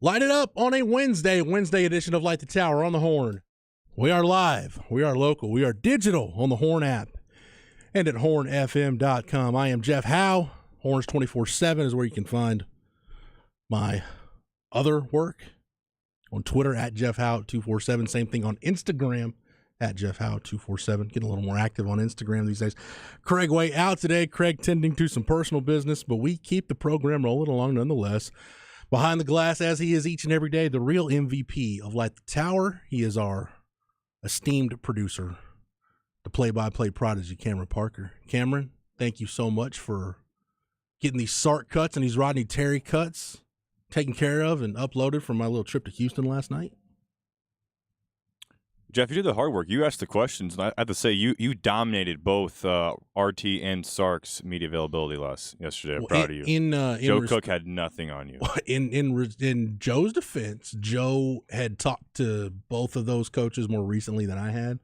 Light it up on a Wednesday edition of Light the Tower on the Horn. We are live, we are local, we are digital on the Horn app and at hornfm.com. I am Jeff Howe. Horns 24/7 is where you can find my other work on Twitter at Jeff Howe 247. Same thing on Instagram at Jeff Howe 247. Getting a little more active on Instagram these days. Craig Way out today. Craig tending to some personal business, but we keep the program rolling along nonetheless. Behind the glass, as he is each and every day, the real MVP of Light the Tower. He is our esteemed producer, the play-by-play prodigy, Cameron Parker. Cameron, thank you so much for getting these Sark cuts and these Rodney Terry cuts taken care of and uploaded from my little trip to Houston last night. Jeff, you did the hard work. You asked the questions, and I have to say you dominated both RT and Sark's media availability yesterday. I'm proud of you. Joe Cook had nothing on you. In Joe's defense, Joe had talked to both of those coaches more recently than I had.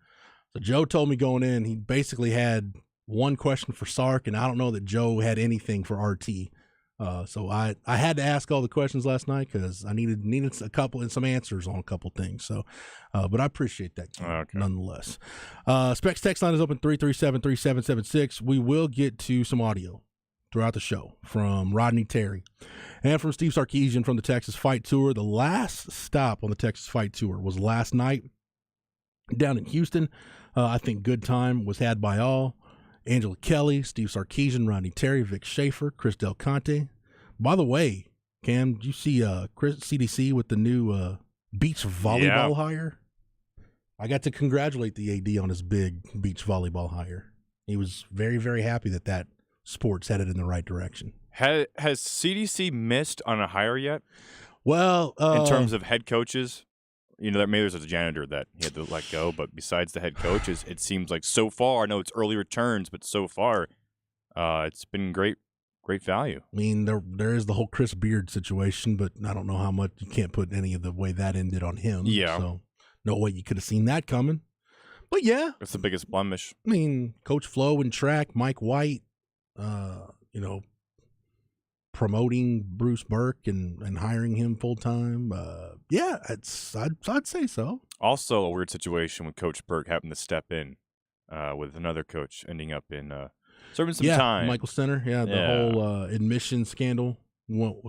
So Joe told me going in, he basically had one question for Sark, and I don't know that Joe had anything for RT. So I had to ask all the questions last night because I needed a couple and some answers on a couple things. So, but I appreciate that nonetheless. Specs text line is open 337-3776. We will get to some audio throughout the show from Rodney Terry and from Steve Sarkisian from the Texas Fight Tour. The last stop on the Texas Fight Tour was last night down in Houston. I think good time was had by all. Angela Kelly, Steve Sarkisian, Rodney Terry, Vic Schaefer, Chris Del Conte. By the way, Cam, did you see Chris CDC with the new beach volleyball hire? I got to congratulate the AD on his big beach volleyball hire. He was very, very happy that sport's headed in the right direction. Has CDC missed on a hire yet? Well, in terms of head coaches? You know, maybe there's a janitor that he had to let go, but besides the head coaches, it seems like so far, I know it's early returns, but so far, it's been great value. I mean, there is the whole Chris Beard situation, but I don't know how much you can't put any of the way that ended on him. Yeah. So no way you could have seen that coming. But yeah. It's the biggest blemish. I mean, Coach Flo in track, Mike White, promoting Bruce Burke and hiring him full time. Yeah, I'd say so. Also, a weird situation when Coach Burke happened to step in with another coach ending up in serving some time. Michael Center. Yeah, the whole admission scandal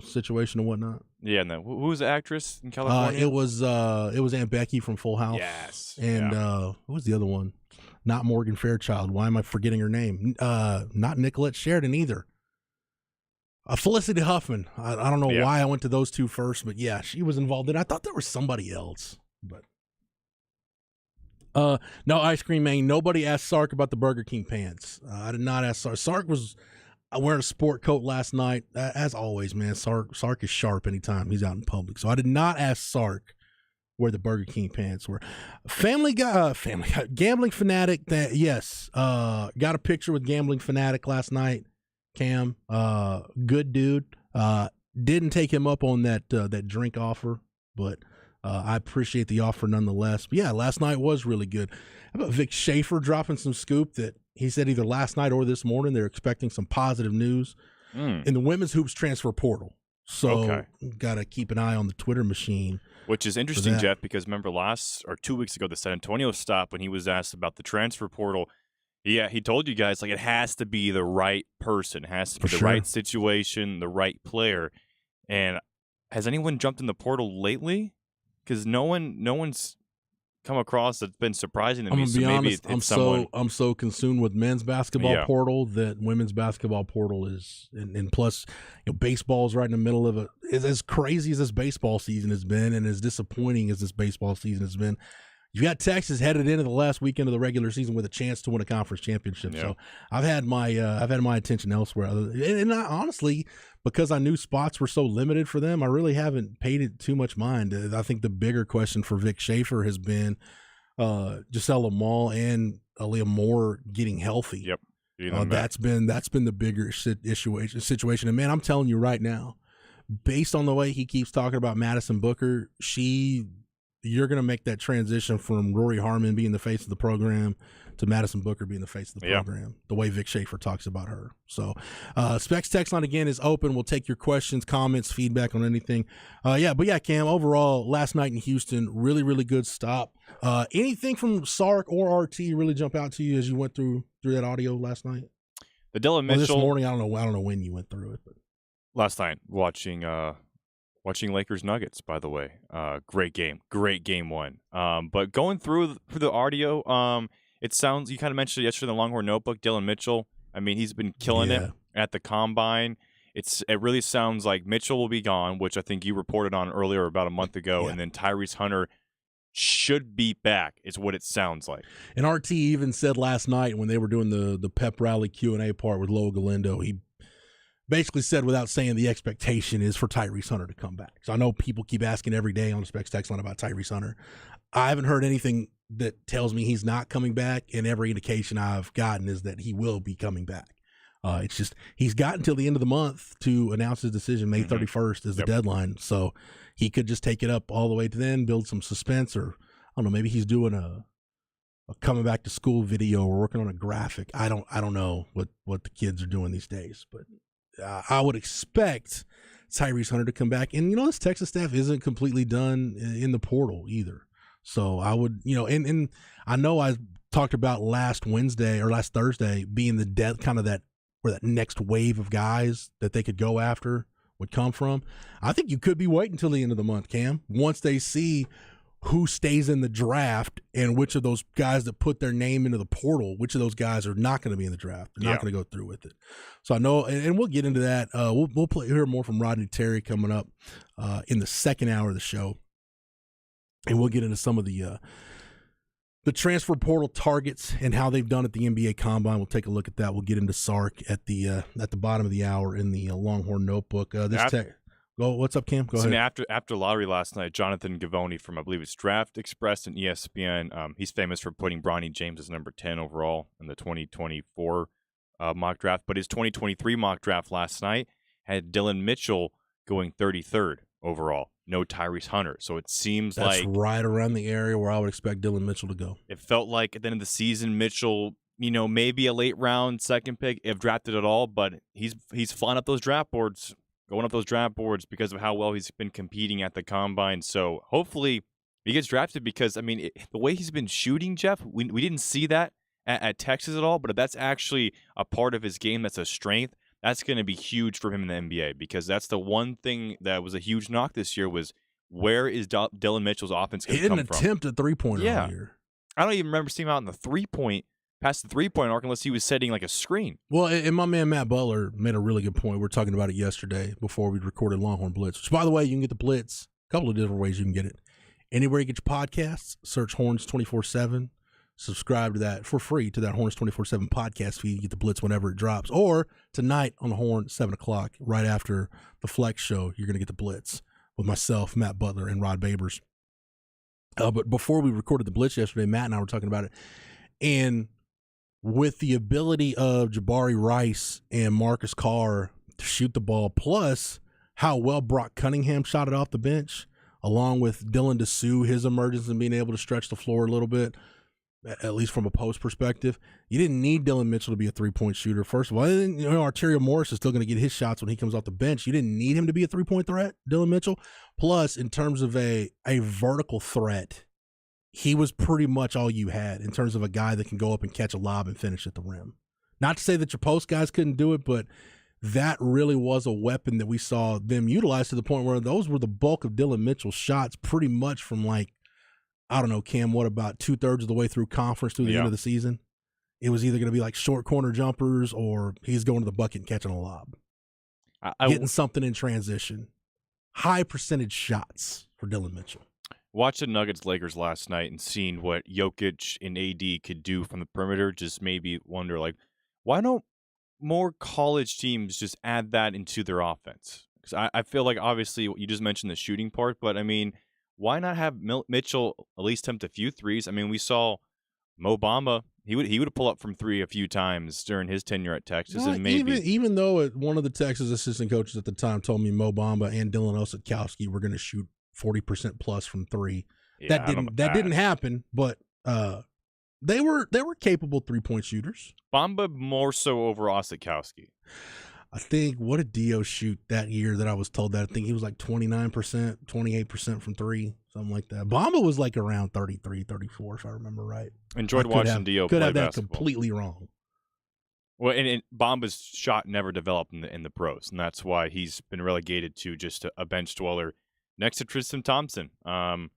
situation and whatnot. Yeah, and who was the actress in California? It was Aunt Becky from Full House. Yes, and who was the other one? Not Morgan Fairchild. Why am I forgetting her name? Not Nicolette Sheridan either. Felicity Huffman. I don't know why I went to those two first, but yeah, she was involved in it. I thought there was somebody else, but no, Ice Cream Man. Nobody asked Sark about the Burger King pants. I did not ask Sark. Sark was wearing a sport coat last night. As always, man, Sark is sharp anytime he's out in public. So I did not ask Sark where the Burger King pants were. Family guy, Gambling Fanatic. Got a picture with Gambling Fanatic last night. Cam, good dude. Didn't take him up on that drink offer, but I appreciate the offer nonetheless. But yeah, last night was really good. How about Vic Schaefer dropping some scoop that he said either last night or this morning they're expecting some positive news in the women's hoops transfer portal. So got to keep an eye on the Twitter machine. Which is interesting, Jeff, because remember 2 weeks ago, the San Antonio stop, when he was asked about the transfer portal, yeah, he told you guys, like, it has to be the right person. It has to be the right situation, the right player. And has anyone jumped in the portal lately? Because no one's come across that's been surprising to me. I'm gonna be honest. I'm so consumed with men's basketball portal that women's basketball portal is, and plus, baseball's right in the middle of it. As crazy as this baseball season has been, and as disappointing as this baseball season has been. You got Texas headed into the last weekend of the regular season with a chance to win a conference championship. Yeah. So I've had my attention elsewhere. And honestly, because I knew spots were so limited for them, I really haven't paid it too much mind. I think the bigger question for Vic Schaefer has been Giselle Mall and Aaliyah Moore getting healthy. Yep, that's been the bigger situation. And man, I'm telling you right now, based on the way he keeps talking about Madison Booker, she you're going to make that transition from Rory Harmon being the face of the program to Madison Booker being the face of the program, the way Vic Schaefer talks about her. So Specs text line again is open. We'll take your questions, comments, feedback on anything. Cam, overall, last night in Houston, really, really good stop. Anything from Sark or RT really jump out to you as you went through that audio last night? The Dylan Mitchell. This morning, I don't know when you went through it. But. Last night, watching Lakers Nuggets, by the way. Great game one. But going through the audio, it sounds, you kind of mentioned it yesterday in the Longhorn Notebook, Dylan Mitchell. I mean, he's been killing it at the Combine. It really sounds like Mitchell will be gone, which I think you reported on earlier about a month ago, and then Tyrese Hunter should be back is what it sounds like. And RT even said last night when they were doing the pep rally Q&A part with Loa Galindo, he basically said without saying the expectation is for Tyrese Hunter to come back. So I know people keep asking every day on the Specs text line about Tyrese Hunter. I haven't heard anything that tells me he's not coming back, and every indication I've gotten is that he will be coming back. It's just he's got until the end of the month to announce his decision. May 31st is the deadline, so he could just take it up all the way to then, build some suspense, or I don't know, maybe he's doing a coming back to school video or working on a graphic. I don't know what the kids are doing these days, but I would expect Tyrese Hunter to come back. And, this Texas staff isn't completely done in the portal either. So I would, and I know I talked about last Thursday being the death, kind of that, where that next wave of guys that they could go after would come from. I think you could be waiting until the end of the month, Cam, once they see who stays in the draft and which of those guys that put their name into the portal, which of those guys are not going to be in the draft. They're not going to go through with it. So I know, and we'll get into that. We'll hear more from Rodney Terry coming up in the second hour of the show. And we'll get into some of the transfer portal targets and how they've done at the NBA Combine. We'll take a look at that. We'll get into Sark at the bottom of the hour in the Longhorn Notebook. What's up, Cam? Go ahead. After lottery last night, Jonathan Givony from, I believe it's Draft Express and ESPN, he's famous for putting Bronny James as number 10 overall in the 2024 mock draft. But his 2023 mock draft last night had Dylan Mitchell going 33rd overall. No Tyrese Hunter. So it seems that's right around the area where I would expect Dylan Mitchell to go. It felt like at the end of the season, Mitchell, maybe a late round second pick if drafted at all, but he's flying up those draft boards. Going up those draft boards because of how well he's been competing at the Combine. So hopefully he gets drafted because, the way he's been shooting, Jeff, we didn't see that at Texas at all, but if that's actually a part of his game that's a strength, that's going to be huge for him in the NBA because that's the one thing that was a huge knock this year was where is Dylan Mitchell's offense going to come from? He didn't attempt a three-pointer all year. I don't even remember seeing him out in the past the three-point arc unless he was setting like a screen. Well, and my man Matt Butler made a really good point. We were talking about it yesterday before we recorded Longhorn Blitz, which, by the way, you can get the Blitz a couple of different ways you can get it. Anywhere you get your podcasts, search Horns 24/7. Subscribe to that for free to that Horns 24/7 podcast feed. You get the Blitz whenever it drops. Or tonight on the Horn, 7 o'clock, right after the Flex show, you're going to get the Blitz with myself, Matt Butler, and Rod Babers. But before we recorded the Blitz yesterday, Matt and I were talking about it. And with the ability of Jabari Rice and Marcus Carr to shoot the ball, plus how well Brock Cunningham shot it off the bench, along with Dylan Dessou, his emergence and being able to stretch the floor a little bit, at least from a post perspective, you didn't need Dylan Mitchell to be a three-point shooter. First of all, Arterio Morris is still going to get his shots when he comes off the bench. You didn't need him to be a three-point threat, Dylan Mitchell. Plus, in terms of a vertical threat, he was pretty much all you had in terms of a guy that can go up and catch a lob and finish at the rim. Not to say that your post guys couldn't do it, but that really was a weapon that we saw them utilize to the point where those were the bulk of Dylan Mitchell's shots pretty much from I don't know, Cam, what about 2/3 of the way through conference through the end of the season? It was either going to be like short corner jumpers or he's going to the bucket and catching a lob. Getting something in transition. High percentage shots for Dylan Mitchell. Watching Nuggets Lakers last night and seeing what Jokic and AD could do from the perimeter just made me wonder, why don't more college teams just add that into their offense? Because I feel like, obviously, you just mentioned the shooting part, but, why not have Mitchell at least attempt a few threes? We saw Mo Bamba. He would pull up from three a few times during his tenure at Texas. And maybe even though one of the Texas assistant coaches at the time told me Mo Bamba and Dylan Osetkowski were going to shoot 40% plus from three. that didn't happen, but they were capable 3-point shooters. Bamba more so over Osikowski. I think, what did Dio shoot that year that I was told that? I think he was like 29%, 28% from three, something like that. Bamba was like around 33, 34, if I remember right. Enjoyed watching Dio play basketball. Could have that completely wrong. Well, and Bamba's shot never developed in the pros, and that's why he's been relegated to just a bench dweller next to Tristan Thompson for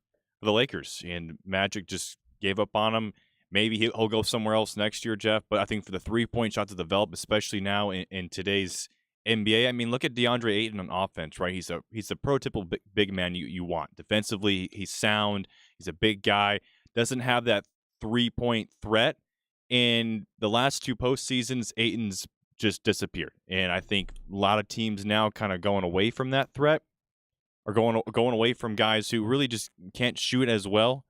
the Lakers. And Magic just gave up on him. Maybe he'll go somewhere else next year, Jeff. But I think for the 3-point shot to develop, especially now in today's NBA, I mean, look at DeAndre Ayton on offense, right? He's a prototypical big man you want. Defensively, he's sound. He's a big guy. Doesn't have that 3-point threat. In the last 2 postseasons, Ayton's just disappeared. And I think a lot of teams now kind of going away from that threat, or going away from guys who really just can't shoot as well.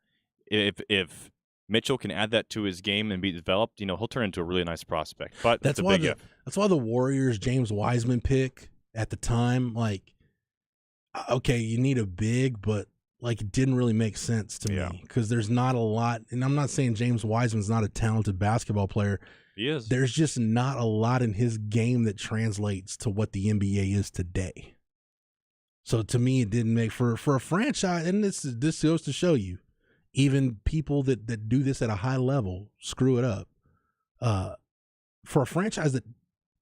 If Mitchell can add that to his game and be developed, he'll turn into a really nice prospect. But that's why the Warriors James Wiseman pick at the time, like, okay, you need a big, but like, it didn't really make sense to me because there's not a lot. And I'm not saying James Wiseman's not a talented basketball player. He is. There's just not a lot in his game that translates to what the NBA is today. So to me, it didn't make for a franchise. And this goes to show you, even people that do this at a high level screw it up. For a franchise that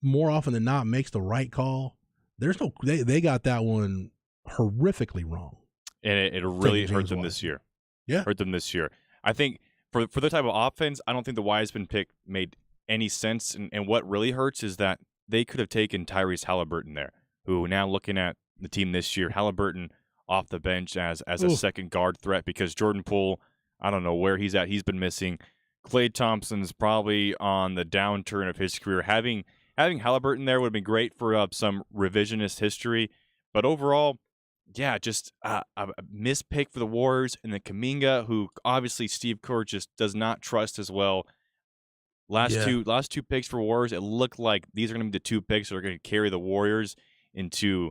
more often than not makes the right call, they got that one horrifically wrong. And it really hurt them this year. Yeah. Hurt them this year. I think for the type of offense, I don't think the Wiseman pick made any sense. And what really hurts is that they could have taken Tyrese Halliburton there, who now looking at the team this year, Halliburton off the bench as a second guard threat because Jordan Poole, I don't know where he's at. He's been missing. Klay Thompson's probably on the downturn of his career. Having Halliburton there would have been great for some revisionist history. But overall, yeah, just a mispick for the Warriors. And then Kuminga, who obviously Steve Kerr just does not trust as well. Last two picks for Warriors, it looked like these are going to be the 2 picks that are going to carry the Warriors into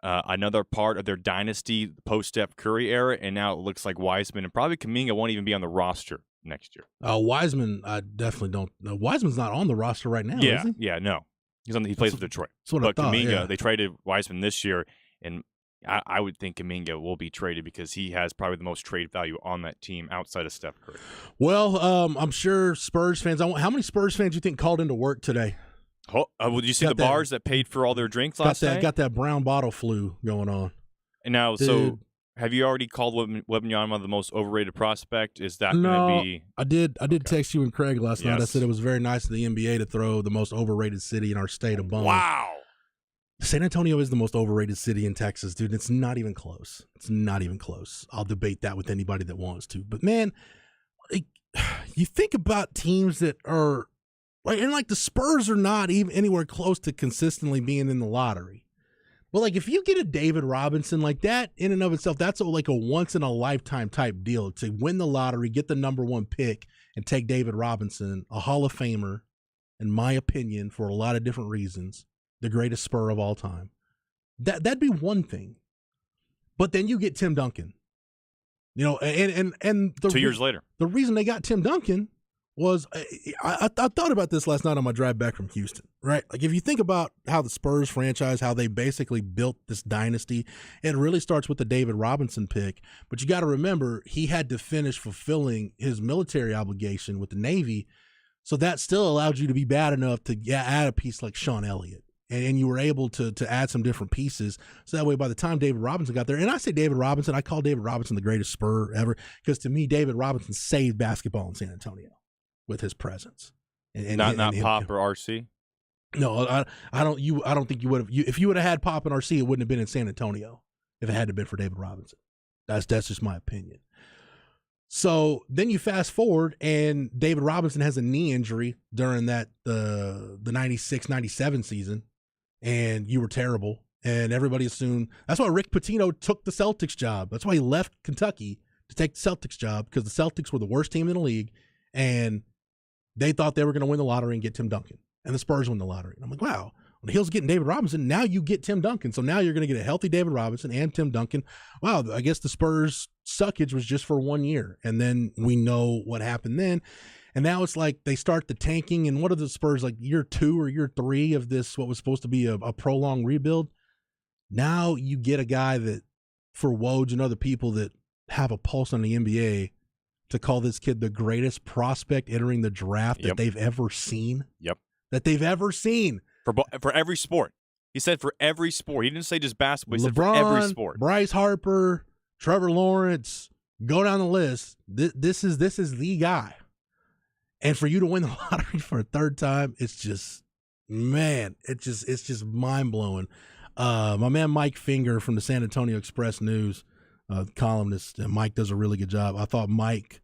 another part of their dynasty post-Steph Curry era, and now it looks like Wiseman and probably Kuminga won't even be on the roster next year. Wiseman, I definitely don't know. Wiseman's not on the roster right now, is he? Yeah, no. He plays for Detroit. That's what I thought, Kuminga, they traded Wiseman this year, and I would think Kuminga will be traded because he has probably the most trade value on that team outside of Steph Curry. Well, I'm sure Spurs fans, how many Spurs fans do you think called into work today? Oh, did you see the bars that paid for all their drinks last night? Got that brown bottle flu going on. And now, so have you already called Wembanyama the most overrated prospect? Is that going to be? I did text you and Craig last night. I said it was very nice of the NBA to throw the most overrated city in our state a bone. Wow. San Antonio is the most overrated city in Texas, dude. It's not even close. It's not even close. I'll debate that with anybody that wants to. But, man, like, you think about teams that are – like the Spurs are not even anywhere close to consistently being in the lottery. But like if you get a David Robinson like that in and of itself, that's like a once in a lifetime type deal to win the lottery, get the number 1 pick and take David Robinson, a Hall of Famer, in my opinion, for a lot of different reasons, the greatest Spur of all time. That'd be one thing. But then you get Tim Duncan. And 2 years later. The reason they got Tim Duncan was I thought about this last night on my drive back from Houston, right? Like if you think about how the Spurs franchise, how they basically built this dynasty, it really starts with the David Robinson pick. But you got to remember, he had to finish fulfilling his military obligation with the Navy. So that still allowed you to be bad enough to add a piece like Sean Elliott. And you were able to add some different pieces. So that way, by the time David Robinson got there, and I say David Robinson, I call David Robinson the greatest Spur ever because to me, David Robinson saved basketball in San Antonio with his presence, and not Pop or RC. No, I don't think you would have. If you would have had Pop and RC, it wouldn't have been in San Antonio if it hadn't been for David Robinson. That's just my opinion. So then you fast forward, and David Robinson has a knee injury during the 96-97 season, and you were terrible, and everybody assumed that's why Rick Pitino took the Celtics job. That's why he left Kentucky to take the Celtics job because the Celtics were the worst team in the league, and they thought they were going to win the lottery and get Tim Duncan, and the Spurs win the lottery. And I'm like, wow, On the heels of getting David Robinson, now you get Tim Duncan. So now you're going to get a healthy David Robinson and Tim Duncan. Wow, I guess the Spurs suckage was just for 1 year. And then we know what happened then. And now it's like they start the tanking. And what are the Spurs, like year 2 or year 3 of this, what was supposed to be a prolonged rebuild? Now you get a guy that, for Woj and other people that have a pulse on the NBA, to call this kid the greatest prospect entering the draft that they've ever seen. Yep. That they've ever seen. For every sport. He said for every sport. He didn't say just basketball. He LeBron, said for every sport. Bryce Harper, Trevor Lawrence, go down the list. This is the guy. And for you to win the lottery for a third time, it's just, man, it's just mind-blowing. My man Mike Finger from the San Antonio Express News, columnist, and Mike does a really good job. I thought Mike,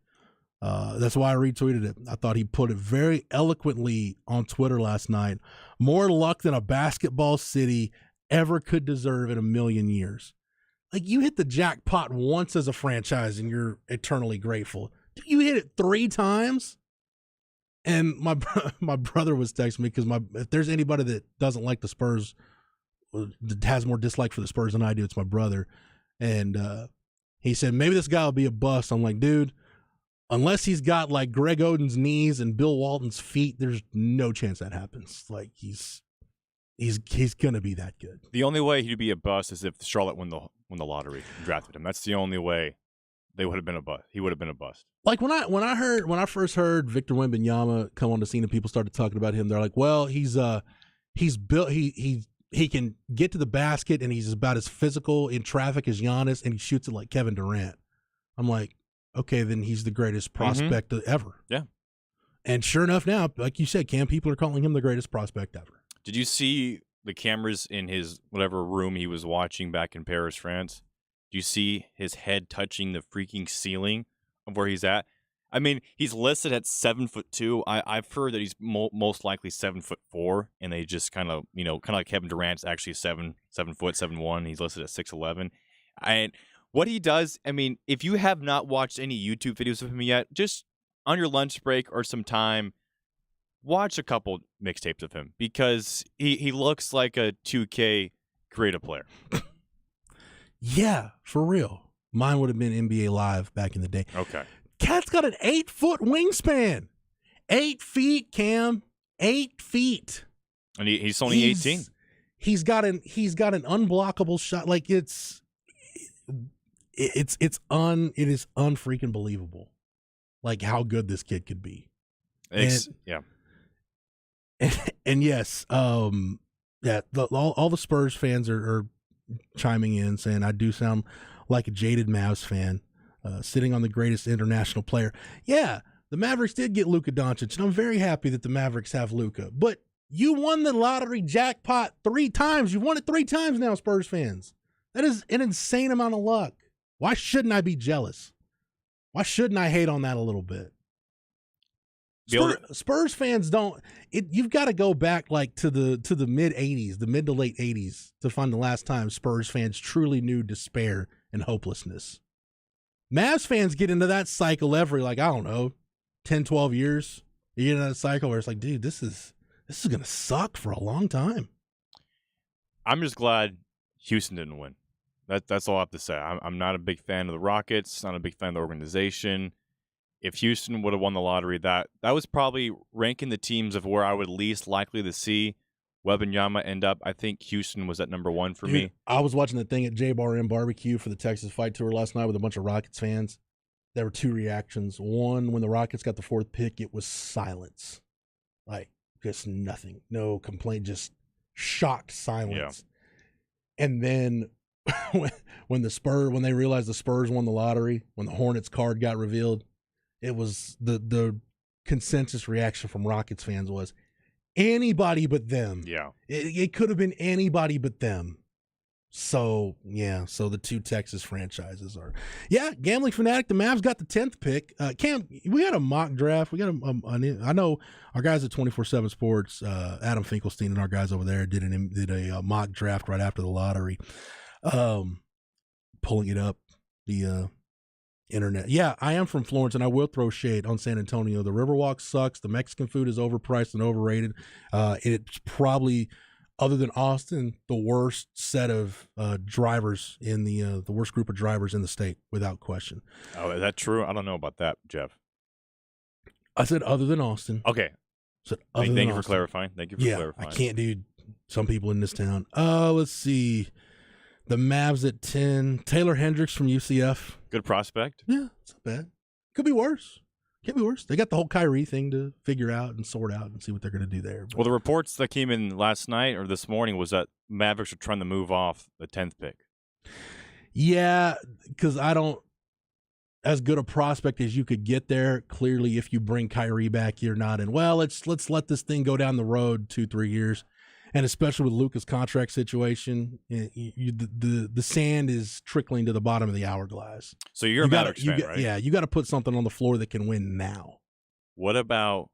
that's why I retweeted it. I thought he put it very eloquently on Twitter last night. More luck than a basketball city ever could deserve in a million years. Like, you hit the jackpot once as a franchise and you're eternally grateful. You hit it 3 times? And my brother was texting me because if there's anybody that doesn't like the Spurs, that has more dislike for the Spurs than I do, it's my brother. And he said, maybe this guy will be a bust. I'm like, dude, unless he's got like Greg Oden's knees and Bill Walton's feet, there's no chance that happens. Like, he's gonna be that good. The only way he'd be a bust is if Charlotte won the lottery and drafted him. That's the only way they would have been a bust. He would have been a bust. Like when I first heard Victor Wembanyama come on the scene and people started talking about him, they're like, well, he's built, he can get to the basket and he's about as physical in traffic as Giannis and he shoots it like Kevin Durant. I'm like, okay, then he's the greatest prospect ever. Yeah. And sure enough, now, like you said, Cam, people are calling him the greatest prospect ever. Did you see the cameras in his whatever room he was watching back in Paris, France? Do you see his head touching the freaking ceiling of where he's at? I mean, he's listed at 7'2". I've heard that he's most likely 7'4", and they just kind of like Kevin Durant's actually 7 foot 7'1". He's listed at 6'11". And what he does, I mean, if you have not watched any YouTube videos of him yet, just on your lunch break or some time, watch a couple mixtapes of him because he looks like a 2K creative player. Yeah, for real. Mine would have been NBA Live back in the day. Okay. Cat's got an 8-foot wingspan. 8 feet, Cam. 8 feet. And he's only 18. He's got an unblockable shot. Like, it is unfreaking believable. Like, how good this kid could be. Yeah. And yes, all the Spurs fans are chiming in saying I do sound like a jaded Mavs fan, sitting on the greatest international player. Yeah, the Mavericks did get Luka Doncic, and I'm very happy that the Mavericks have Luka. But you won the lottery jackpot 3 times. You won it 3 times now, Spurs fans. That is an insane amount of luck. Why shouldn't I be jealous? Why shouldn't I hate on that a little bit? Spurs fans don't. You've got to go back like to the mid '80s, the mid to late '80s, to find the last time Spurs fans truly knew despair and hopelessness. Mavs fans get into that cycle every, like, I don't know, 10, 12 years. You get into that cycle where it's like, dude, this is gonna suck for a long time. I'm just glad Houston didn't win. That's all I have to say. I'm not a big fan of the Rockets. Not a big fan of the organization. If Houston would have won the lottery, that was probably ranking the teams of where I would least likely to see Wembanyama end up. I think Houston was at number 1 for me. I was watching the thing at J-Bar M Barbecue for the Texas Fight Tour last night with a bunch of Rockets fans. There were 2 reactions. One, when the Rockets got the 4th pick, it was silence. Like, just nothing. No complaint, just shocked silence. Yeah. And then when they realized the Spurs won the lottery, when the Hornets card got revealed, it was the consensus reaction from Rockets fans was anybody but them. Yeah. It could have been anybody but them. So, yeah. So the 2 Texas franchises are. Yeah, Gambling Fanatic, the Mavs got the 10th pick. Cam, we had a mock draft. We got I know our guys at 24/7 Sports, Adam Finkelstein and our guys over there did a mock draft right after the lottery. Pulling it up, the internet. Yeah, I am from Florence, and I will throw shade on San Antonio. The Riverwalk sucks. The Mexican food is overpriced and overrated. It's probably other than Austin, the worst set of drivers in the worst group of drivers in the state, without question. Oh, is that true? I don't know about that, Jeff. I said other than Austin. Okay. Thank you for clarifying. Thank you for clarifying. I can't do some people in this town. Let's see. The Mavs at 10. Taylor Hendricks from UCF. Good prospect. Yeah, it's not bad. Could be worse. Can't be worse. They got the whole Kyrie thing to figure out and sort out and see what they're going to do there. But. Well, the reports that came in last night or this morning was that Mavericks are trying to move off the 10th pick. Yeah, because I don't – as good a prospect as you could get there, clearly if you bring Kyrie back, you're not in, well, let's let this thing go down the road 2-3 years. And especially with Luka's contract situation, the sand is trickling to the bottom of the hourglass. So you're a Mavericks fan, right? Yeah, you got to put something on the floor that can win now. What about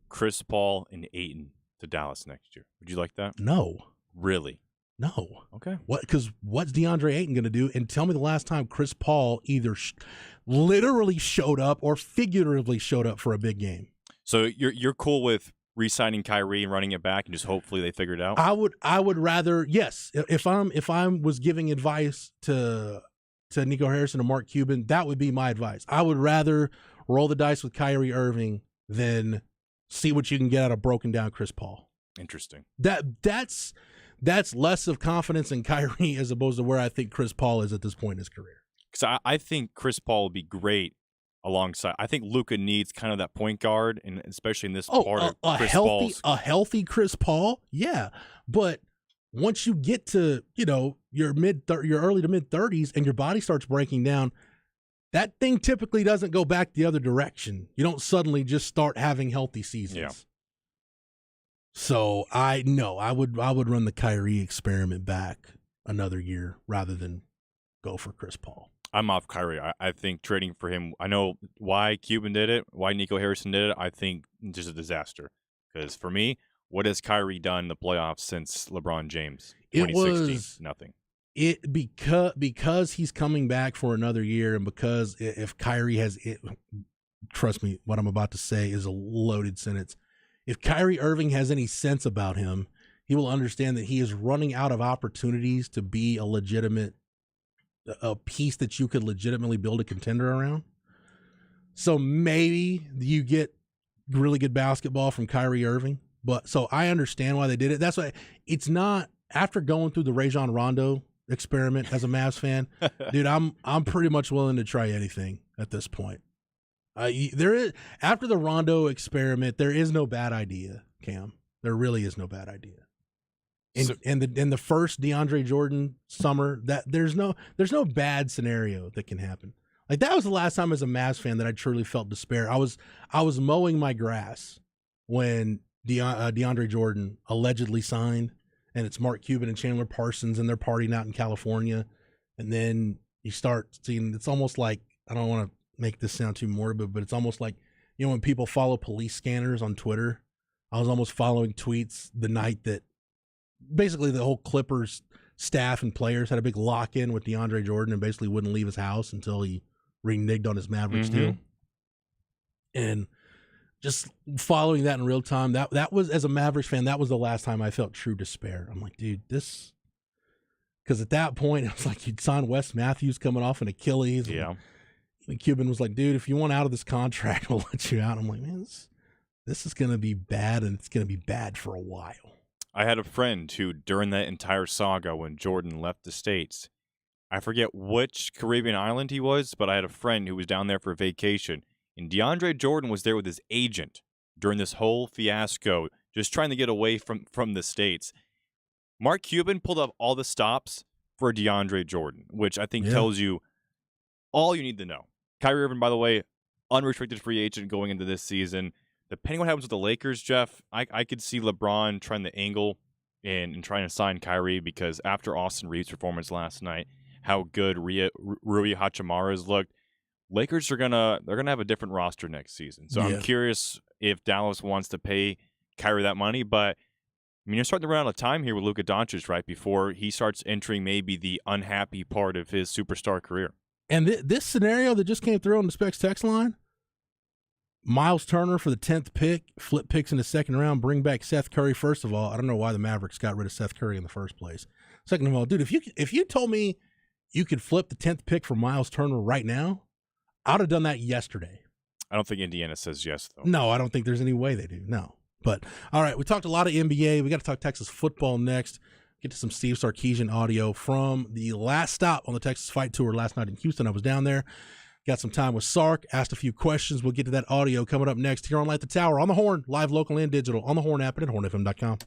Chris Paul and Ayton to Dallas next year? Would you like that? No. Really? No. Okay. Because what's DeAndre Ayton going to do? And tell me the last time Chris Paul either literally showed up or figuratively showed up for a big game. So you're cool with re-signing Kyrie and running it back and just hopefully they figure it out? I would rather, yes. If I was giving advice to Nico Harrison and Mark Cuban, that would be my advice. I would rather roll the dice with Kyrie Irving than see what you can get out of broken down Chris Paul. Interesting. That's less of confidence in Kyrie as opposed to where I think Chris Paul is at this point in his career. Because I think Chris Paul would be great alongside. I think Luka needs kind of that point guard, and especially in this part of Chris Paul's. A healthy Chris Paul, yeah. But once you get to your early to mid 30s and your body starts breaking down, that thing typically doesn't go back the other direction. You don't suddenly just start having healthy seasons. Yeah. So I would run the Kyrie experiment back another year rather than go for Chris Paul. I'm off Kyrie. I think trading for him, I know why Cuban did it, why Nico Harrison did it. I think just a disaster. Because for me, what has Kyrie done in the playoffs since LeBron James? 2016, nothing. Because he's coming back for another year, and because if Kyrie has it, trust me, what I'm about to say is a loaded sentence. If Kyrie Irving has any sense about him, he will understand that he is running out of opportunities to be a piece that you could legitimately build a contender around. So maybe you get really good basketball from Kyrie Irving. But so I understand why they did it. That's why it's not after going through the Rajon Rondo experiment as a Mavs fan, dude, I'm pretty much willing to try anything at this point. There is after the Rondo experiment, there is no bad idea, Cam. There really is no bad idea. In the first DeAndre Jordan summer, that there's no bad scenario that can happen. Like that was the last time as a Mavs fan that I truly felt despair. I was mowing my grass when DeAndre Jordan allegedly signed, and it's Mark Cuban and Chandler Parsons, and they're partying out in California, and then you start seeing it's almost like, I don't want to make this sound too morbid, but it's almost like when people follow police scanners on Twitter. I was almost following tweets the night that. Basically, the whole Clippers staff and players had a big lock-in with DeAndre Jordan and basically wouldn't leave his house until he reneged on his Mavericks deal. And just following that in real time, that was, as a Mavericks fan, that was the last time I felt true despair. I'm like, dude, this – because at that point, it was like you'd signed Wes Matthews coming off an Achilles. Yeah. And Cuban was like, dude, if you want out of this contract, we'll let you out. I'm like, man, this is going to be bad, and it's going to be bad for a while. I had a friend who, during that entire saga when Jordan left the States, I forget which Caribbean island he was, but I had a friend who was down there for vacation, and DeAndre Jordan was there with his agent during this whole fiasco, just trying to get away from the States. Mark Cuban pulled up all the stops for DeAndre Jordan, which I think tells you all you need to know. Kyrie Irving, by the way, unrestricted free agent going into this season. Depending on what happens with the Lakers, Jeff, I could see LeBron trying to angle and trying to sign Kyrie because after Austin Reeves' performance last night, how good Rui Hachimura's looked, Lakers they're gonna have a different roster next season. So I'm curious if Dallas wants to pay Kyrie that money, but I mean you're starting to run out of time here with Luka Doncic right before he starts entering maybe the unhappy part of his superstar career. And this scenario that just came through on the Specs text line. Miles Turner for the 10th pick, flip picks in the second round, bring back Seth Curry. First of all, I don't know why the Mavericks got rid of Seth Curry in the first place. Second of all, dude, if you told me you could flip the 10th pick for Miles Turner right now, I'd have done that yesterday. I don't think Indiana says yes, though. No, I don't think there's any way they do. No. But, all right, we talked a lot of NBA. We got to talk Texas football next. Get to some Steve Sarkisian audio from the last stop on the Texas Fight Tour last night in Houston. I was down there. Got some time with Sark, asked a few questions. We'll get to that audio coming up next here on Light the Tower, on the Horn, live, local, and digital, on the Horn app and at hornfm.com.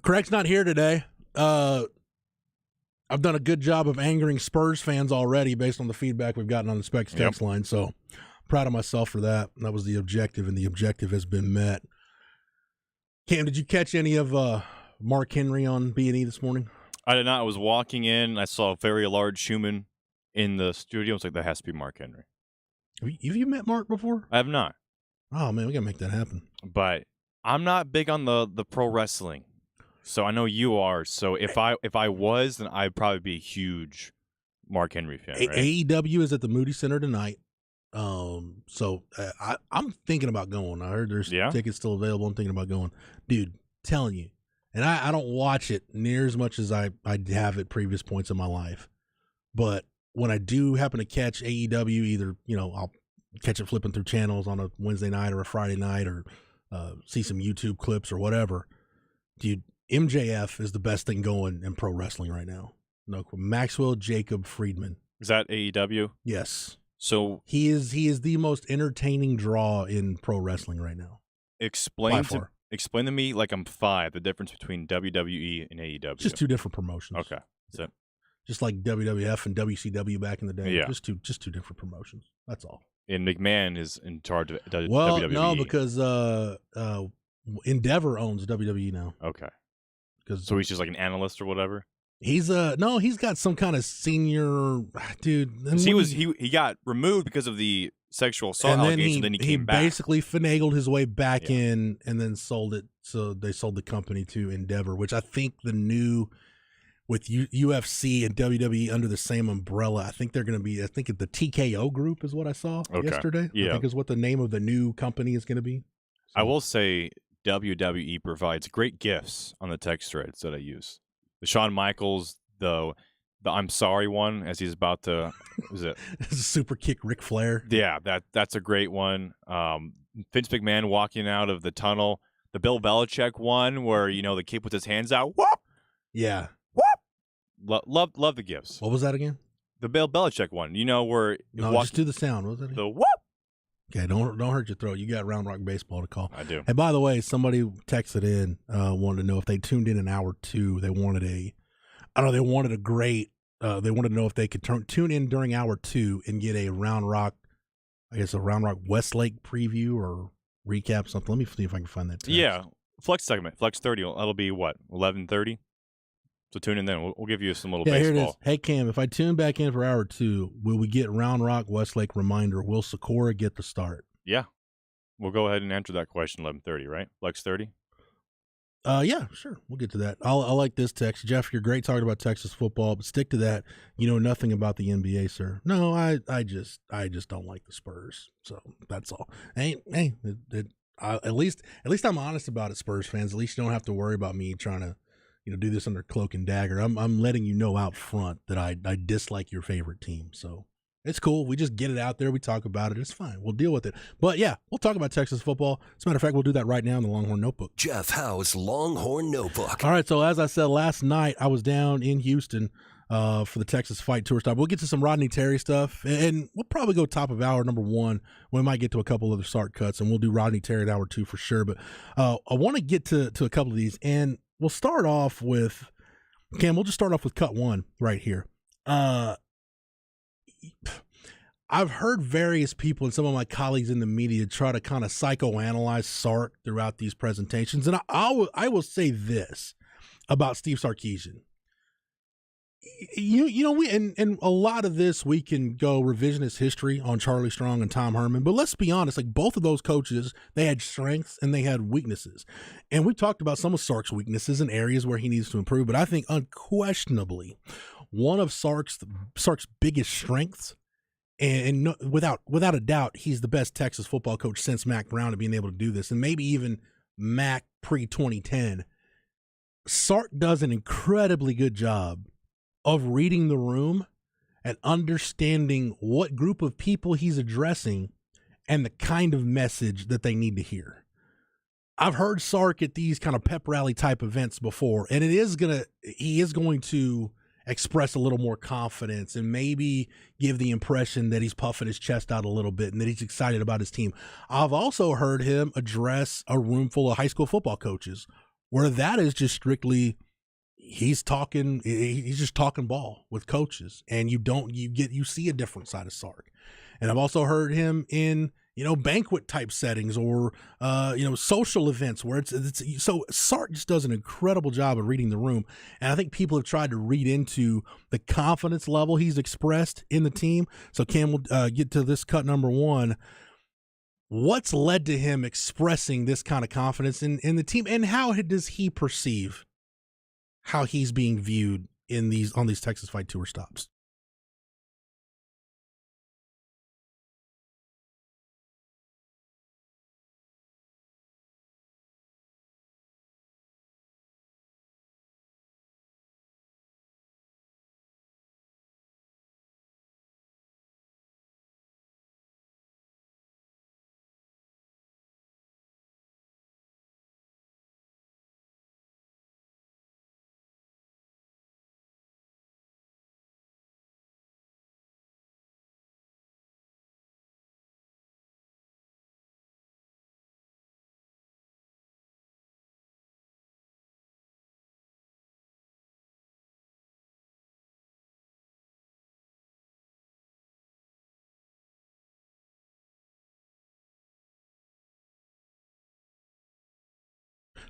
Craig's not here today. I've done a good job of angering Spurs fans already based on the feedback we've gotten on the Specs text line, so proud of myself for that. That was the objective, and the objective has been met. Cam, did you catch any of Mark Henry on B&E this morning? I did not. I was walking in. I saw a very large human in the studio. I was like, that has to be Mark Henry. Have you met Mark before? I have not. Oh, man, we got to make that happen. But I'm not big on the pro wrestling. So I know you are. So if I was, then I'd probably be a huge Mark Henry fan. Right? AEW is at the Moody Center tonight. So I'm thinking about going. I heard there's tickets still available. I'm thinking about going. Dude, telling you. And I don't watch it near as much as I have at previous points in my life. But when I do happen to catch AEW, either, I'll catch it flipping through channels on a Wednesday night or a Friday night or see some YouTube clips or whatever. Dude, MJF is the best thing going in pro wrestling right now. No, Maxwell Jacob Friedman. Is that AEW? Yes. So he is the most entertaining draw in pro wrestling right now. Explain to me, like I'm 5, the difference between WWE and AEW. Just two different promotions. Okay. That's it. Just like WWF and WCW back in the day. Yeah. Just two different promotions. That's all. And McMahon is in charge of WWE. Well, no, because Endeavor owns WWE now. Okay. So he's just like an analyst or whatever? He's got some kind of senior dude. He got removed because of the sexual assault allegation, then he came back. He basically finagled his way back in and then sold it. So they sold the company to Endeavor, which I think with UFC and WWE under the same umbrella, I think they're going to be, the TKO group is what I saw yesterday. Yeah. I think is what the name of the new company is going to be. So. I will say WWE provides great gifts on the text threads that I use. The Shawn Michaels, the I'm sorry one, as he's about to, was it? Super kick Ric Flair. Yeah, that's a great one. Vince McMahon walking out of the tunnel. The Bill Belichick one where, the kid puts his hands out. Whoop! Yeah. Whoop! Love the gifts. What was that again? The Bill Belichick one. Where... just do the sound. What was that again? The whoop! Okay, don't hurt your throat. You got Round Rock Baseball to call. I do. And by the way, somebody texted in, wanted to know if they tuned in hour 2. They wanted they wanted to know if they could tune in during hour 2 and get a Round Rock Westlake preview or recap, something. Let me see if I can find that text. Yeah, Flex segment, Flex 30. That'll be what, 11:30? So tune in then. We'll give you some little baseball. Here it is. Hey, Cam, if I tune back in for hour 2, will we get Round Rock Westlake reminder? Will Socorro get the start? Yeah. We'll go ahead and answer that question 11:30, right? Flex 30? Yeah, sure. We'll get to that. I like this text. Jeff, you're great talking about Texas football, but stick to that. You know nothing about the NBA, sir. No, I just don't like the Spurs. So that's all. At least I'm honest about it, Spurs fans. At least you don't have to worry about me trying to do this under cloak and dagger. I'm letting you know out front that I dislike your favorite team. So it's cool. We just get it out there. We talk about it. It's fine. We'll deal with it. But yeah, we'll talk about Texas football. As a matter of fact, we'll do that right now in the Longhorn Notebook. Jeff Howe's Longhorn Notebook. All right. So as I said last night, I was down in Houston for the Texas Fight Tour stop. We'll get to some Rodney Terry stuff, and we'll probably go top of hour number 1. We might get to a couple other Sark cuts, and we'll do Rodney Terry at hour 2 for sure. But I want to get to a couple of these, and we'll start off with Cam. We'll just start off with cut 1 right here. I've heard various people and some of my colleagues in the media try to kind of psychoanalyze Sark throughout these presentations, and I will say this about Steve Sarkisian. We and a lot of this we can go revisionist history on Charlie Strong and Tom Herman, but let's be honest, like both of those coaches, they had strengths and they had weaknesses, and we talked about some of Sark's weaknesses and areas where he needs to improve. But I think unquestionably, one of Sark's biggest strengths, and no, without a doubt, he's the best Texas football coach since Mac Brown to being able to do this, and maybe even Mac pre-2010. Sark does an incredibly good job of reading the room and understanding what group of people he's addressing and the kind of message that they need to hear. I've heard Sark at these kind of pep rally type events before, and he is going to express a little more confidence and maybe give the impression that he's puffing his chest out a little bit and that he's excited about his team. I've also heard him address a room full of high school football coaches where that is just strictly he's just talking ball with coaches, and you see a different side of Sark. And I've also heard him in banquet type settings or social events where it's so Sark just does an incredible job of reading the room. And I think people have tried to read into the confidence level he's expressed in the team. So Cam, will get to this cut number one. What's led to him expressing this kind of confidence in the team, and how does he perceive how he's being viewed on these Texas Fight Tour stops?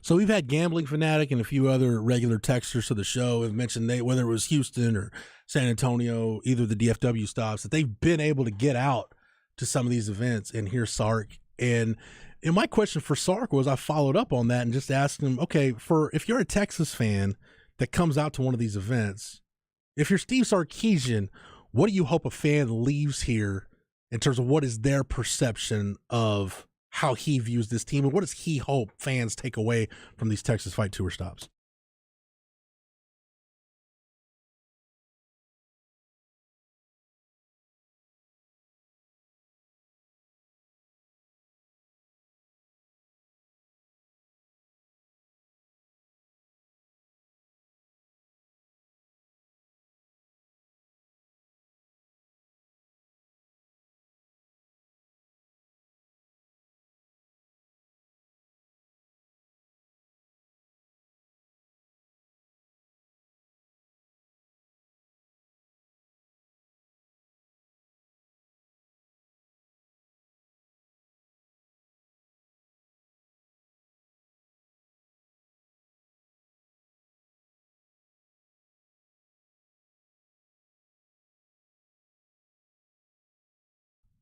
So we've had Gambling Fanatic and a few other regular texters to the show have mentioned whether it was Houston or San Antonio, either the DFW stops, that they've been able to get out to some of these events and hear Sark. And my question for Sark was, I followed up on that and just asked him, okay, if you're a Texas fan that comes out to one of these events, if you're Steve Sarkisian, what do you hope a fan leaves here in terms of what is their perception of how he views this team, and what does he hope fans take away from these Texas Fight Tour stops?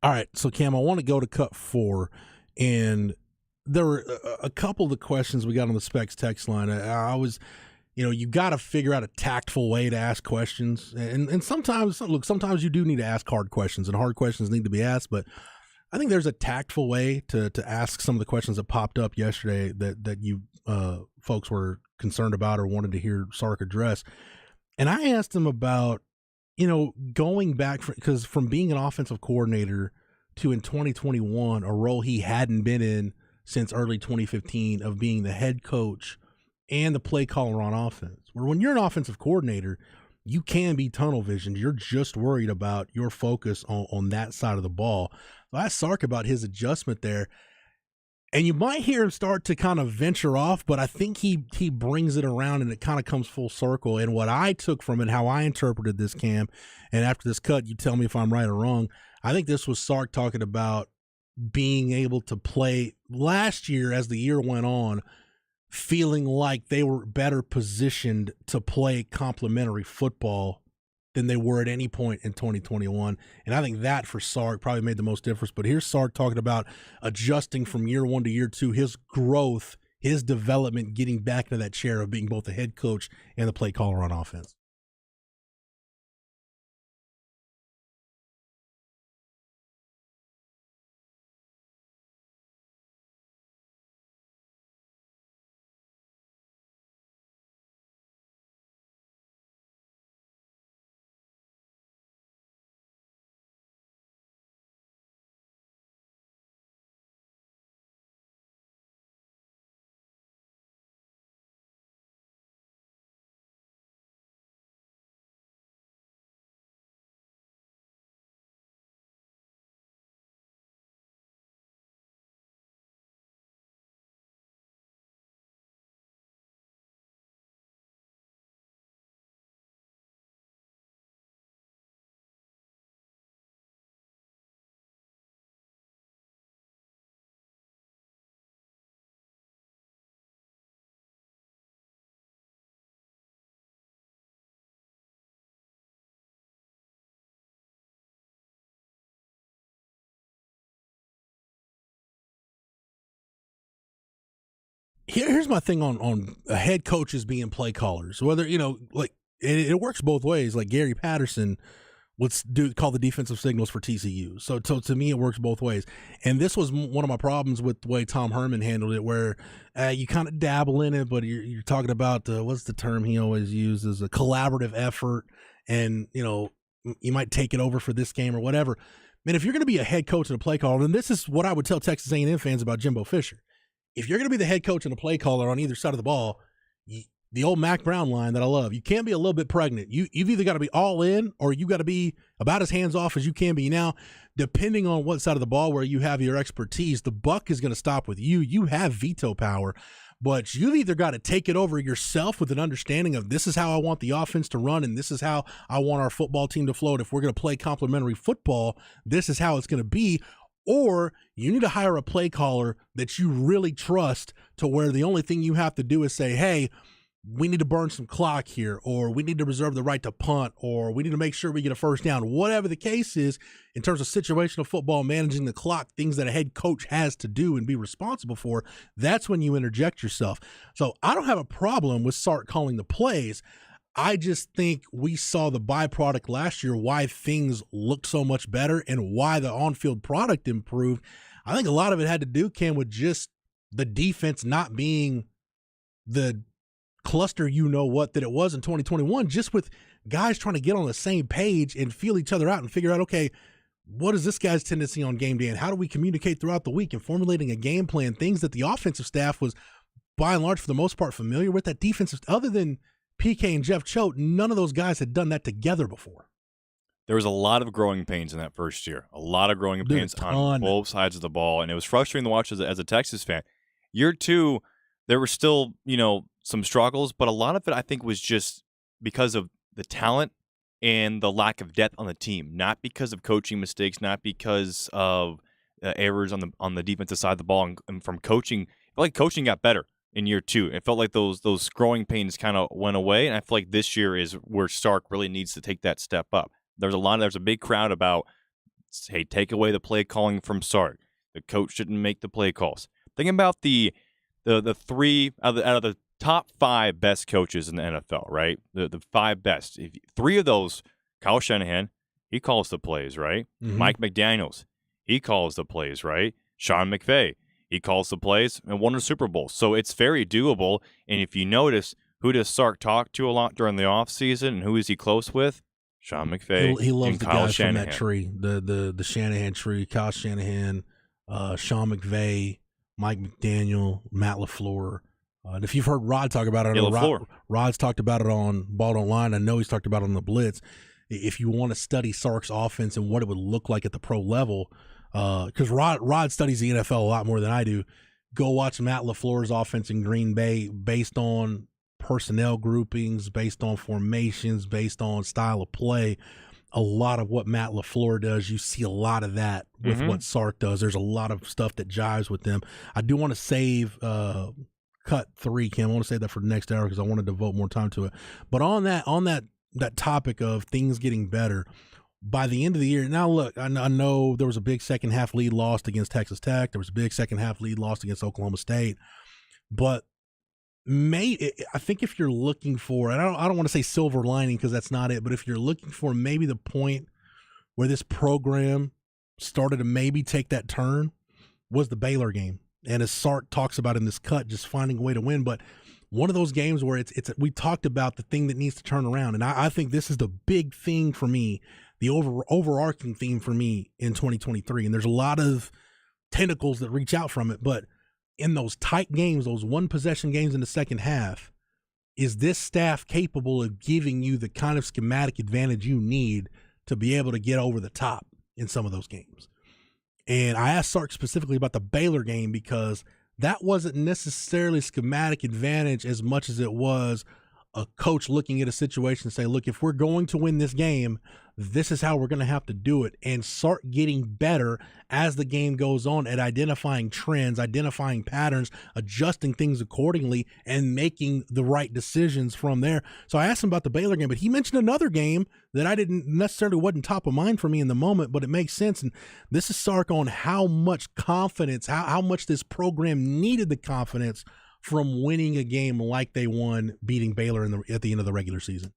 All right, so Cam, I want to go to cut 4, and there were a couple of the questions we got on the Specs text line. I was, you got to figure out a tactful way to ask questions, and sometimes you do need to ask hard questions, and hard questions need to be asked. But I think there's a tactful way to ask some of the questions that popped up yesterday that you folks were concerned about or wanted to hear Sark address. And I asked him about, going back, because from being an offensive coordinator to in 2021, a role he hadn't been in since early 2015, of being the head coach and the play caller on offense, where when you're an offensive coordinator, you can be tunnel visioned. You're just worried about your focus on that side of the ball. So I asked Sark about his adjustment there, and you might hear him start to kind of venture off, but I think he brings it around and it kind of comes full circle. And what I took from it, how I interpreted this, Cam, and after this cut, you tell me if I'm right or wrong, I think this was Sark talking about being able to play last year as the year went on, feeling like they were better positioned to play complementary football than they were at any point in 2021. And I think that for Sark probably made the most difference. But here's Sark talking about adjusting from year 1 to year 2, his growth, his development, getting back into that chair of being both the head coach and the play caller on offense. Here's my thing on head coaches being play callers. Whether, like it works both ways. Like Gary Patterson would call the defensive signals for TCU. So to me, it works both ways. And this was one of my problems with the way Tom Herman handled it, where you kind of dabble in it, but you're talking about what's the term he always uses, a collaborative effort, and you might take it over for this game or whatever. Man, if you're going to be a head coach and a play caller, then this is what I would tell Texas A&M fans about Jimbo Fisher. If you're going to be the head coach and a play caller on either side of the ball, the old Mac Brown line that I love, you can't be a little bit pregnant. You've either got to be all in or you got to be about as hands off as you can be. Now, depending on what side of the ball where you have your expertise, the buck is going to stop with you. You have veto power, but you've either got to take it over yourself with an understanding of this is how I want the offense to run and this is how I want our football team to float. If we're going to play complementary football, this is how it's going to be. Or you need to hire a play caller that you really trust to where the only thing you have to do is say, hey, we need to burn some clock here, or we need to reserve the right to punt, or we need to make sure we get a first down. Whatever the case is, in terms of situational football, managing the clock, things that a head coach has to do and be responsible for, that's when you interject yourself. So I don't have a problem with Sark calling the plays. I just think we saw the byproduct last year, why things looked so much better and why the on-field product improved. I think a lot of it had to do, Cam, with just the defense not being the cluster that it was in 2021, just with guys trying to get on the same page and feel each other out and figure out, okay, what is this guy's tendency on game day and how do we communicate throughout the week and formulating a game plan, things that the offensive staff was by and large for the most part familiar with. That defensive, other than PK and Jeff Choate, none of those guys had done that together before. There was a lot of growing pains in that first year, a lot of growing pains on both sides of the ball, and it was frustrating to watch as a Texas fan. Year two, there were still, some struggles, but a lot of it I think was just because of the talent and the lack of depth on the team, not because of coaching mistakes, not because of errors on the defensive side of the ball, and from coaching. I felt like coaching got better in year two. It felt like those growing pains kind of went away, and I feel like this year is where Sark really needs to take that step up. There's a big crowd about, hey, take away the play calling from Sark. The coach shouldn't make the play calls. Think about the three out of the top five best coaches in the NFL, right? The five best. Three of those, Kyle Shanahan, he calls the plays, right? Mm-hmm. Mike McDaniels, he calls the plays, right? Sean McVay, he calls the plays and won a Super Bowl. So it's very doable. And if you notice, who does Sark talk to a lot during the offseason and who is he close with? Sean McVay. He loves and the Kyle guys Shanahan. from that tree, the Shanahan tree, Kyle Shanahan, Sean McVay, Mike McDaniel, Matt LaFleur. And if you've heard Rod talk about it, Rod's talked about it on Ball Online. I know he's talked about it on the Blitz. If you want to study Sark's offense and what it would look like at the pro level, because Rod studies the NFL a lot more than I do, go watch Matt LaFleur's offense in Green Bay based on personnel groupings, based on formations, based on style of play. A lot of what Matt LaFleur does, you see a lot of that with what Sark does. There's a lot of stuff that jives with them. I do want to save cut 3, Kim. I want to save that for the next hour because I want to devote more time to it. But on that topic of things getting better, by the end of the year, now look, I know there was a big second half lead lost against Texas Tech. There was a big second half lead lost against Oklahoma State. But I think if you're looking for, and I don't want to say silver lining because that's not it, but if you're looking for maybe the point where this program started to maybe take that turn, was the Baylor game. And as Sark talks about in this cut, just finding a way to win. But one of those games where we talked about the thing that needs to turn around. And I think this is the big thing for me, the overarching theme for me in 2023. And there's a lot of tentacles that reach out from it. But in those tight games, those one possession games in the second half, is this staff capable of giving you the kind of schematic advantage you need to be able to get over the top in some of those games? And I asked Sark specifically about the Baylor game because that wasn't necessarily schematic advantage as much as it was a coach looking at a situation and say, look, if we're going to win this game, this is how we're going to have to do it. And Sark getting better as the game goes on at identifying trends, identifying patterns, adjusting things accordingly, and making the right decisions from there. So I asked him about the Baylor game, but he mentioned another game that I didn't necessarily wasn't top of mind for me in the moment, but it makes sense. And this is Sark on how much confidence, how much this program needed the confidence from winning a game like they won, beating Baylor at the end of the regular season.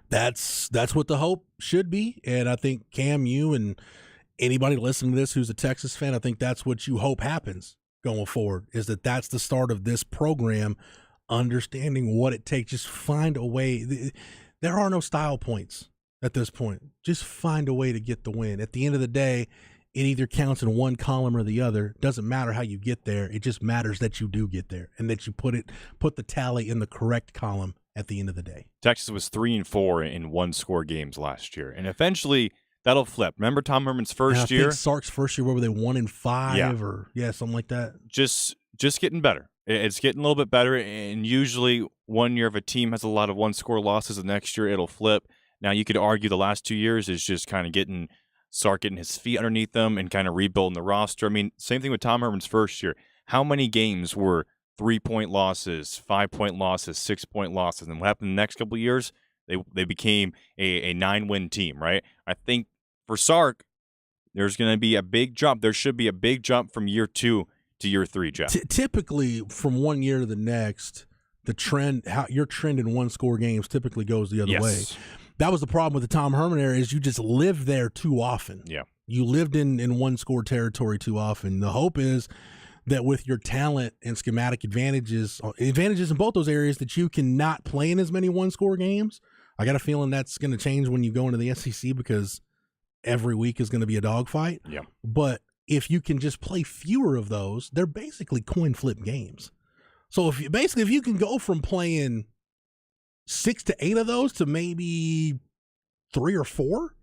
That's what the hope should be, and I think Cam, you and anybody listening to this who's a Texas fan, I think that's what you hope happens going forward, is that's the start of this program understanding what it takes. Just find a way. There are no style points at this point. Just find a way to get the win. At the end of the day, it either counts in one column or the other. Doesn't matter how you get there. It just matters that you do get there and that you put the tally in the correct column at the end of the day. Texas was 3-4 in one-score games last year, and eventually that'll flip. Remember Tom Herman's first year? I think Sark's first year, where were they 1-5 or something like that? Just getting better. It's getting a little bit better, and usually 1 year if a team has a lot of one-score losses, the next year it'll flip. Now you could argue the last 2 years is just kind of Sark getting his feet underneath them and kind of rebuilding the roster. I mean, same thing with Tom Herman's first year. How many games were 3-point losses, 5-point losses, 6-point losses? And what happened in the next couple of years? They became a 9-win team, right? I think for Sark, there's going to be a big jump. There should be a big jump from year 2 to year 3, Jeff. Typically, from 1 year to the next, the trend, how your trend in one-score games typically goes the other way. That was the problem with the Tom Herman era, is you just lived there too often. Yeah. You lived in one-score territory too often. The hope is that with your talent and schematic advantages in both those areas, that you can not play in as many one-score games. I got a feeling that's going to change when you go into the SEC, because every week is going to be a dogfight. Yeah. But if you can just play fewer of those, they're basically coin flip games. So if you can go from playing 6 to 8 of those to maybe 3 or 4,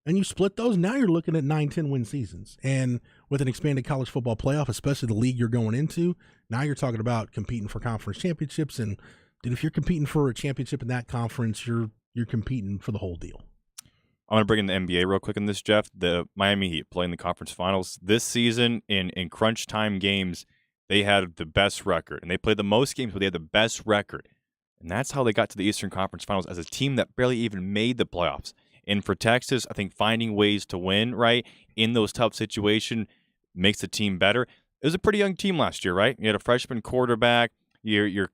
and you split those, now you're looking at 9-10 win seasons. And with an expanded college football playoff, especially the league you're going into, now you're talking about competing for conference championships. And dude, if you're competing for a championship in that conference, you're competing for the whole deal. I want to bring in the NBA real quick on this, Jeff. The Miami Heat playing the conference finals this season in crunch time games. They had the best record, and they played the most games, but they had the best record. And that's how they got to the Eastern Conference Finals, as a team that barely even made the playoffs. And for Texas, I think finding ways to win, right, in those tough situations makes the team better. It was a pretty young team last year, right? You had a freshman quarterback. You're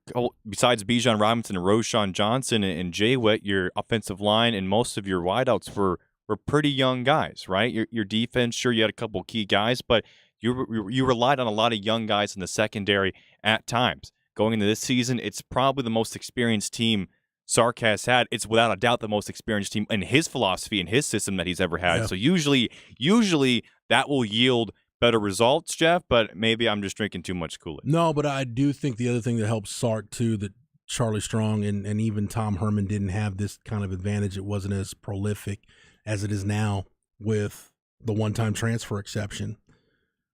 besides Bijan Robinson and Roshan Johnson and Jay Witt, your offensive line and most of your wideouts were pretty young guys, right? Your defense, sure, you had a couple key guys, but you relied on a lot of young guys in the secondary at times. Going into this season, it's probably the most experienced team Sark has had. It's without a doubt the most experienced team in his philosophy and his system that he's ever had. Yeah. So usually that will yield better results, Jeff, but maybe I'm just drinking too much Kool-Aid. No, but I do think the other thing that helps Sark, too, that Charlie Strong and even Tom Herman didn't have this kind of advantage. It wasn't as prolific as it is now with the one-time transfer exception.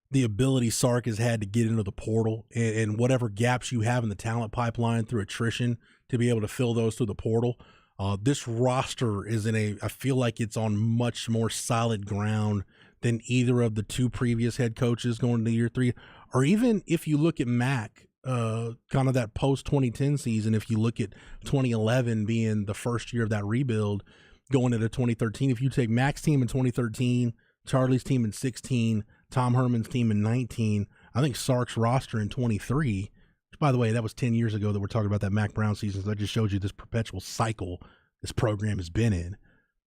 The ability Sark has had to get into the portal and whatever gaps you have in the talent pipeline through attrition to be able to fill those through the portal. This roster is I feel like it's on much more solid ground than either of the two previous head coaches going into year 3. Or even if you look at Mac, kind of that post-2010 season, if you look at 2011 being the first year of that rebuild going into 2013, if you take Mac's team in 2013, Charlie's team in 16, Tom Herman's team in 19, I think Sark's roster in 23, which, by the way, that was 10 years ago that we're talking about that Mac Brown season, so that just shows you this perpetual cycle this program has been in.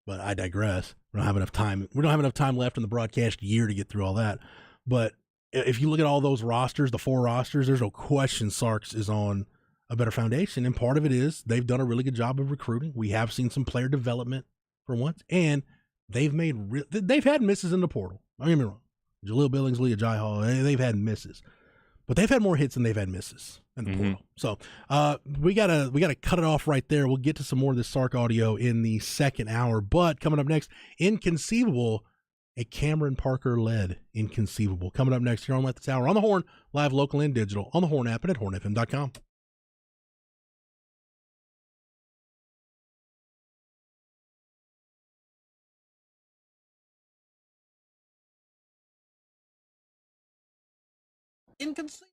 But I digress. We don't have enough time. We don't have enough time left in the broadcast year to get through all that. But if you look at all those rosters, the 4 rosters, there's no question Sark's is on a better foundation. And part of it is they've done a really good job of recruiting. We have seen some player development for once, and they've had misses in the portal. Don't get me wrong. Jaleel Billingsley, Ajay Hall, they've had misses, but they've had more hits than they've had misses in the portal. So we gotta cut it off right there. We'll get to some more of this Sark audio in the second hour. But coming up next, Inconceivable, a Cameron Parker led Inconceivable. Coming up next here on Let This Hour on the Horn, live, local, and digital on the Horn app and at hornfm.com. Inconceivable.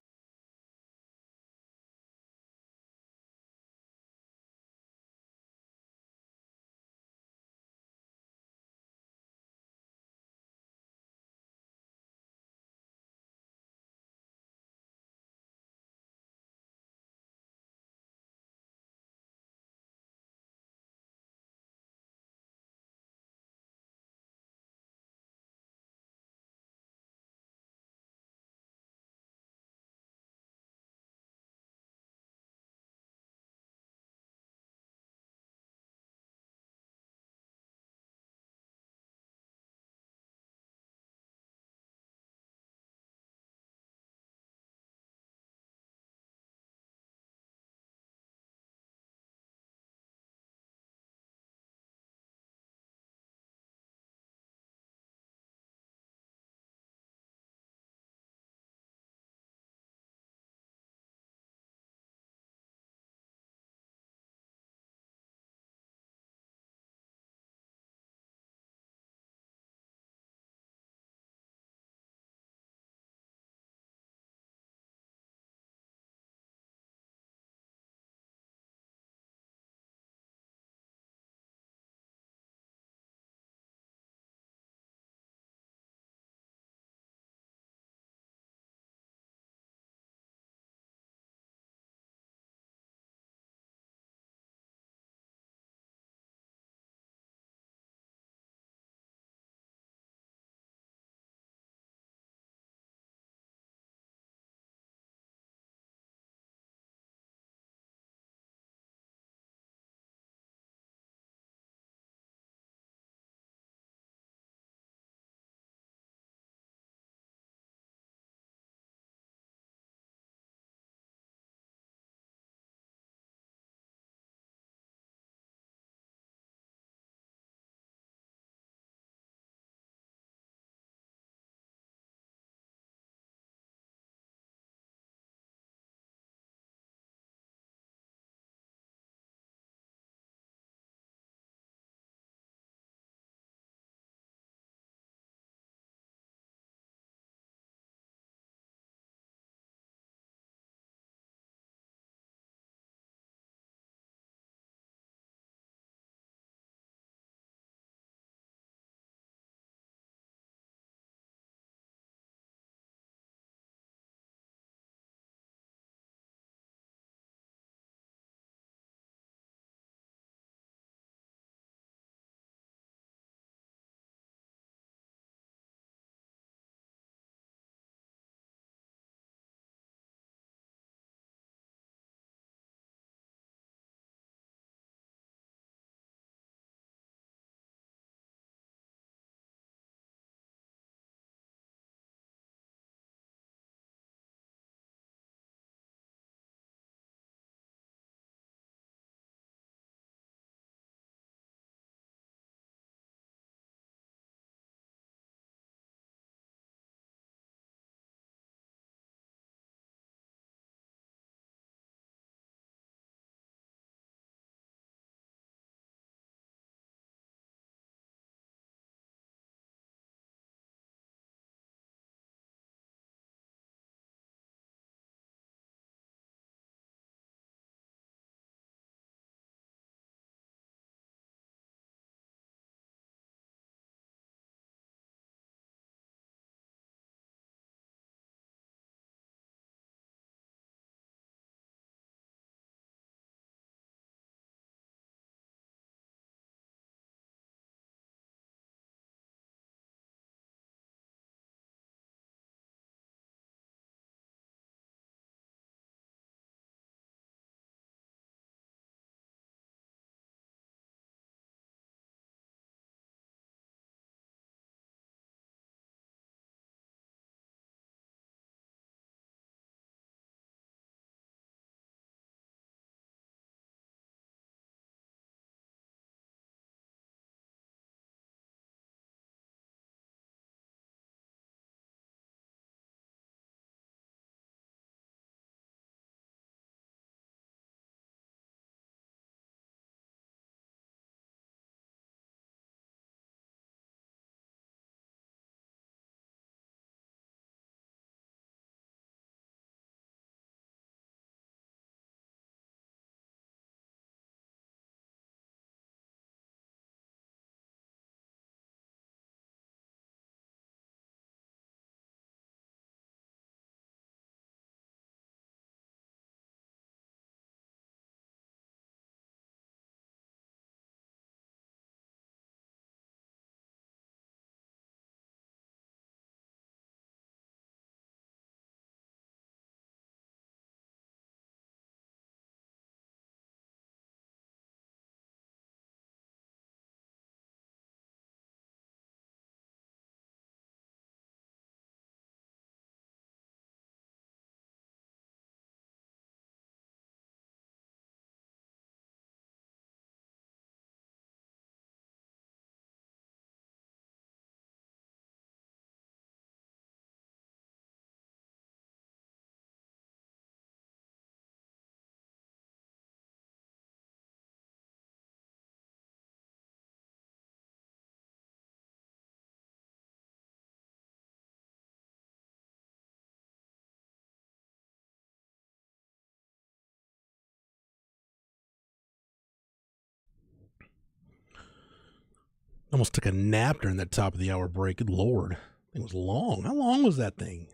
Almost took a nap during that top of the hour break. Good Lord. It was long. How long was that thing?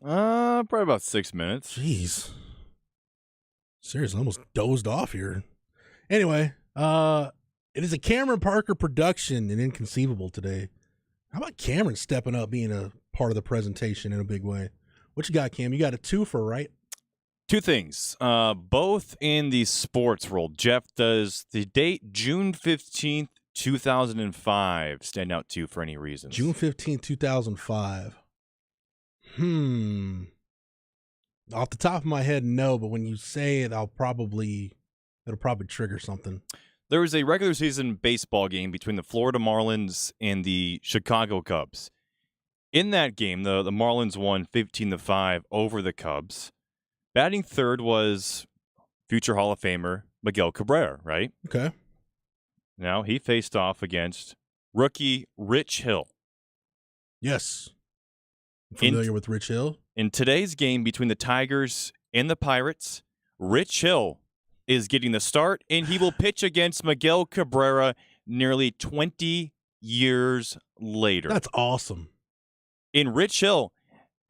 Probably about 6 minutes. Jeez. Seriously, I almost dozed off here. Anyway, it is a Cameron Parker production and Inconceivable today. How about Cameron stepping up, being a part of the presentation in a big way? What you got, Cam? You got a twofer, right? Two things, both in the sports world. Jeff, does the date June 15th, 2005 stand out to you for any reason? June 15th, 2005. Off the top of my head, no, but when you say it, it'll probably trigger something. There was a regular season baseball game between the Florida Marlins and the Chicago Cubs. In that game, the Marlins won 15-5 over the Cubs. Batting third was future Hall of Famer Miguel Cabrera, right? Okay. Now, he faced off against rookie Rich Hill. Yes. I'm familiar with Rich Hill. In today's game between the Tigers and the Pirates, Rich Hill is getting the start, and he will pitch against Miguel Cabrera nearly 20 years later. That's awesome. And Rich Hill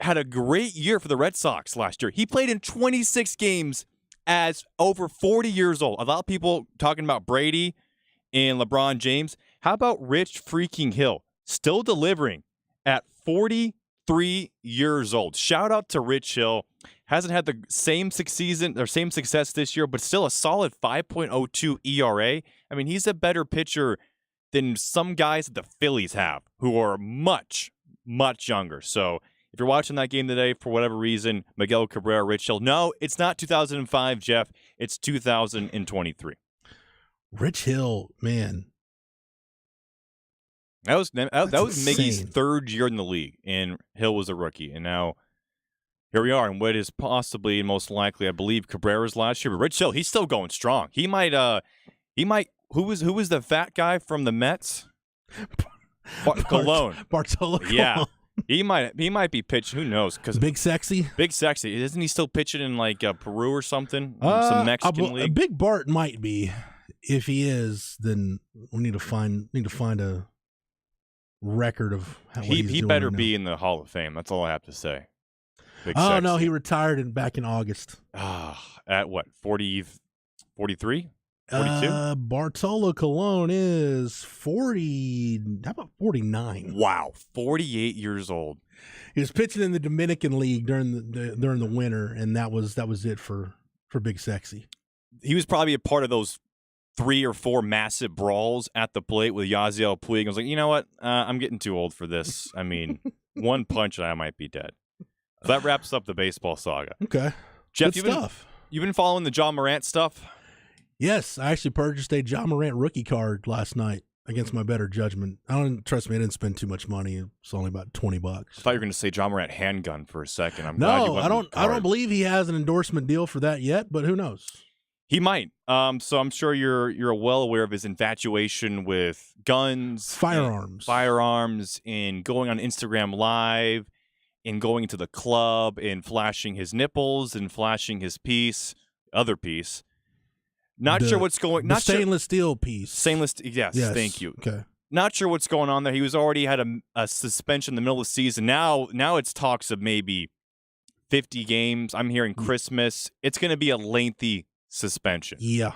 had a great year for the Red Sox last year. He played in 26 games as over 40 years old. A lot of people talking about Brady and LeBron James. How about Rich freaking Hill still delivering at 43 years old? Shout out to Rich Hill. Hasn't had the same success this year, but still a solid 5.02 ERA. I mean, he's a better pitcher than some guys that the Phillies have who are much, much younger. So if you're watching that game today, for whatever reason, Miguel Cabrera, Rich Hill, no, it's not 2005, Jeff. It's 2023. Rich Hill, man. That was Miggy's insane. third year in the league, and Hill was a rookie. And now here we are in what is possibly and most likely, I believe, Cabrera's last year. But Rich Hill, he's still going strong. He might. Who was the fat guy from the Mets? Colon. Bartolo Colon. Yeah. He might be pitching. Who knows? Because Big Sexy. Isn't he still pitching in like Peru or something? Some Mexican league. Big Bart might be. If he is, then we need to find a record of how he better be in the Hall of Fame. That's all I have to say. Big Oh Sexy. no, he retired back in August. At what? 40, 43? 42? Bartolo Colon is 40. How about 49? Wow, 48 years old. He was pitching in the Dominican League during the winter, and that was it for Big Sexy. He was probably a part of those 3 or 4 massive brawls at the plate with Yasiel Puig. I was like, you know what? I'm getting too old for this. I mean, one punch and I might be dead. So that wraps up the baseball saga. Okay. Jeff, Good stuff. You've been following the John Morant stuff? Yes, I actually purchased a John Morant rookie card last night against my better judgment. Trust me, I didn't spend too much money. It's only about $20. I thought you were going to say John Morant handgun for a second. I'm no, glad you went I don't believe he has an endorsement deal for that yet, but who knows? He might. So I'm sure you're well aware of his infatuation with guns, firearms, and going on Instagram Live, and going into the club and flashing his nipples and flashing his other piece. Not sure what's going. The stainless steel piece. Yes, thank you. Okay. Not sure what's going on there. He was already had a suspension in the middle of the season. Now it's talks of maybe 50 games. I'm hearing Christmas. It's going to be a lengthy suspension. Yeah.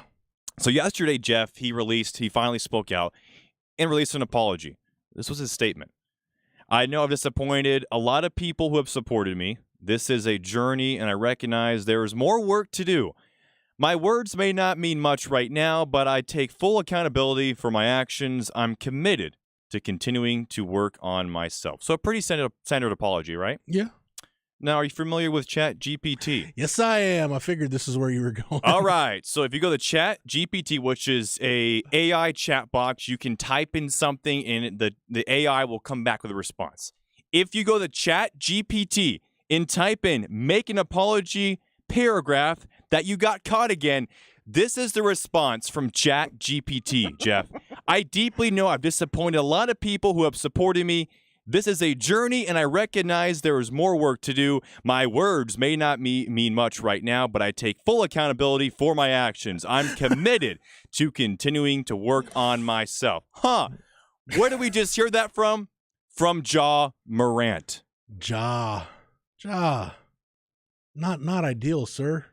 So yesterday, Jeff, he finally spoke out and released an apology. This was his statement. I know I've disappointed a lot of people who have supported me. This is a journey, and I recognize there is more work to do. My words may not mean much right now, but I take full accountability for my actions. I'm committed to continuing to work on myself. So a pretty standard apology, right? Yeah. Now, are you familiar with ChatGPT? Yes, I am. I figured this is where you were going. All right. So if you go to ChatGPT, which is a AI chat box, you can type in something and the AI will come back with a response. If you go to ChatGPT and type in "make an apology paragraph that you got caught again," this is the response from ChatGPT, Jeff. I deeply know I've disappointed a lot of people who have supported me. This is a journey, and I recognize there is more work to do. My words may not mean much right now, but I take full accountability for my actions. I'm committed to continuing to work on myself. Where did we just hear that from? From Ja Morant. Ja. Not ideal, sir.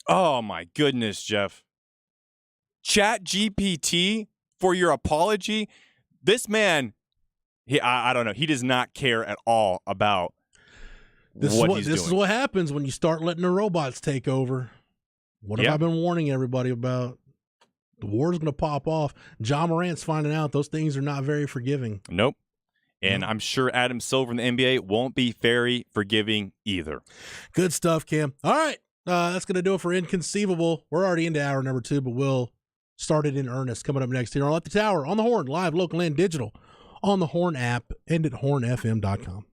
Oh, my goodness, Jeff. Chat GPT for your apology? This man, I don't know. He does not care at all about This is what happens when you start letting the robots take over. What have I been warning everybody about? The war's going to pop off. Ja Morant's finding out those things are not very forgiving. Nope. And I'm sure Adam Silver in the NBA won't be very forgiving either. Good stuff, Cam. All right. That's going to do it for Inconceivable. We're already into hour number 2, but we'll start it in earnest coming up next here on At the Tower, on the Horn, live, local, and digital, on the Horn app, and at hornfm.com.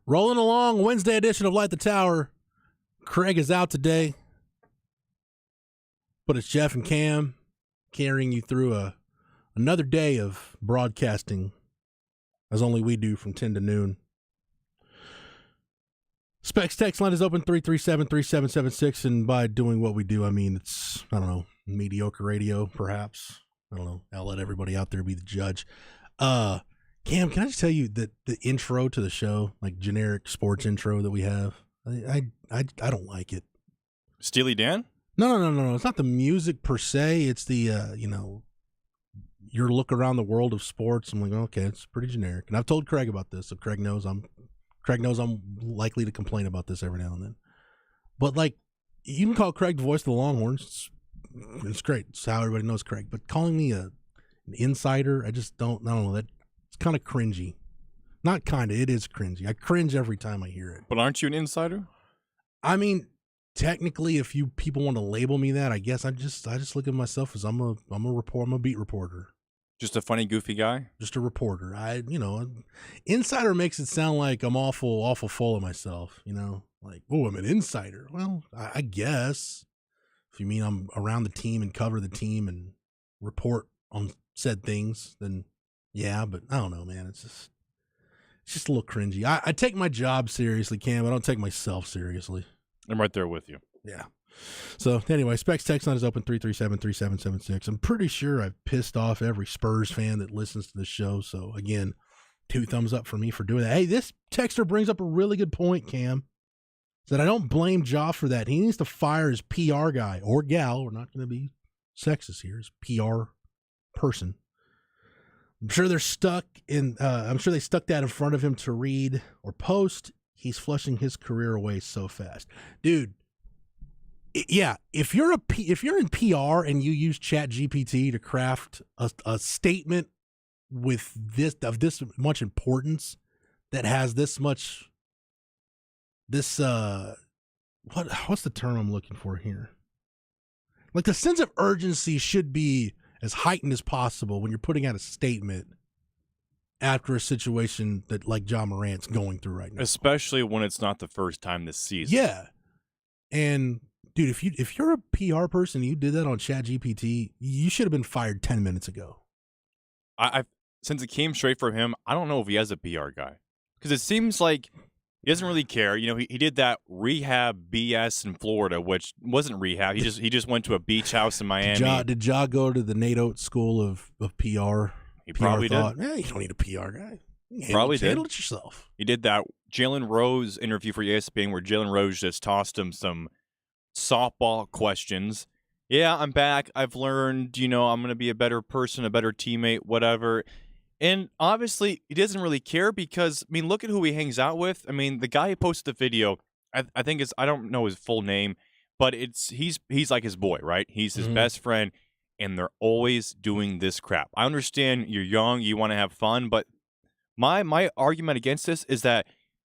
Rolling along, Wednesday edition of Light the Tower. Craig is out today, but it's Jeff and Cam carrying you through another day of broadcasting, as only we do from 10 to noon. Specs text line is open 337-3776, and by doing what we do, I mean it's, I don't know, mediocre radio, perhaps. I don't know. I'll let everybody out there be the judge. Cam, can I just tell you that the intro to the show, like generic sports intro that we have, I don't like it. Steely Dan? No. It's not the music per se. It's the, your look around the world of sports. I'm like, okay, it's pretty generic. And I've told Craig about this, so Craig knows I'm likely to complain about this every now and then. But, like, you can call Craig the voice of the Longhorns. It's great. It's how everybody knows Craig. But calling me an insider, I don't know. It's kind of cringy. Not kind of. It is cringy. I cringe every time I hear it. But aren't you an insider? I mean, technically, if you people want to label me that, I guess I just look at myself as I'm a beat reporter. Just a funny, goofy guy? Just a reporter. Insider makes it sound like I'm awful full of myself, Like, oh, I'm an insider. Well, I guess. If you mean I'm around the team and cover the team and report on said things, then yeah, but I don't know, man. It's just a little cringy. I take my job seriously, Cam. I don't take myself seriously. I'm right there with you. Yeah. So anyway, Specs text line is open 337-3776. I'm pretty sure I've pissed off every Spurs fan that listens to the show. So again, 2 thumbs up for me for doing that. Hey, this texter brings up a really good point, Cam. That I don't blame Ja for that. He needs to fire his PR guy or gal. We're not going to be sexist here. His PR person. I'm sure they're stuck in. I'm sure they stuck that in front of him to read or post. He's flushing his career away so fast, dude. Yeah, if you're in PR and you use ChatGPT to craft a statement with this much importance that has this much. What's the term I'm looking for here? Like, the sense of urgency should be as heightened as possible when you're putting out a statement after a situation that, like, Ja Morant's going through right now. Especially when it's not the first time this season. Yeah. And, dude, if you're a PR person and you did that on ChatGPT, you should have been fired 10 minutes ago. Since it came straight from him, I don't know if he has a PR guy. Because it seems like he doesn't really care. He did that rehab BS in Florida, which wasn't rehab. He just went to a beach house in Miami. Did Ja go to the Nate Oates School of PR? He probably did. Yeah, you don't need a PR guy. Probably did. Handle it yourself. He did that Jalen Rose interview for ESPN where Jalen Rose just tossed him some softball questions. Yeah, I'm back. I've learned, I'm going to be a better person, a better teammate, whatever. And obviously, he doesn't really care because, look at who he hangs out with. The guy who posted the video, I think I don't know his full name, but he's like his boy, right? He's his best friend, and they're always doing this crap. I understand you're young, you want to have fun, but my argument against this is that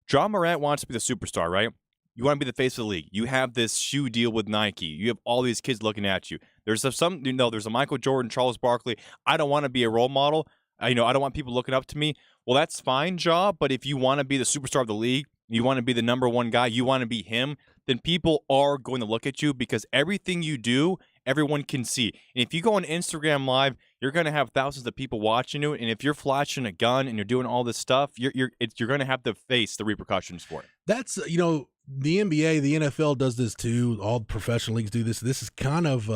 Ja Morant wants to be the superstar, right? You want to be the face of the league. You have this shoe deal with Nike. You have all these kids looking at you. There's a Michael Jordan, Charles Barkley. I don't want to be a role model. I don't want people looking up to me. Well, that's fine, Ja, but if you want to be the superstar of the league, you want to be the number one guy, you want to be him, then people are going to look at you because everything you do, everyone can see. And if you go on Instagram Live, you're going to have thousands of people watching you, and if you're flashing a gun and you're doing all this stuff, you're going to have to face the repercussions for it. That's, the NBA, the NFL does this too. All professional leagues do this. This is kind of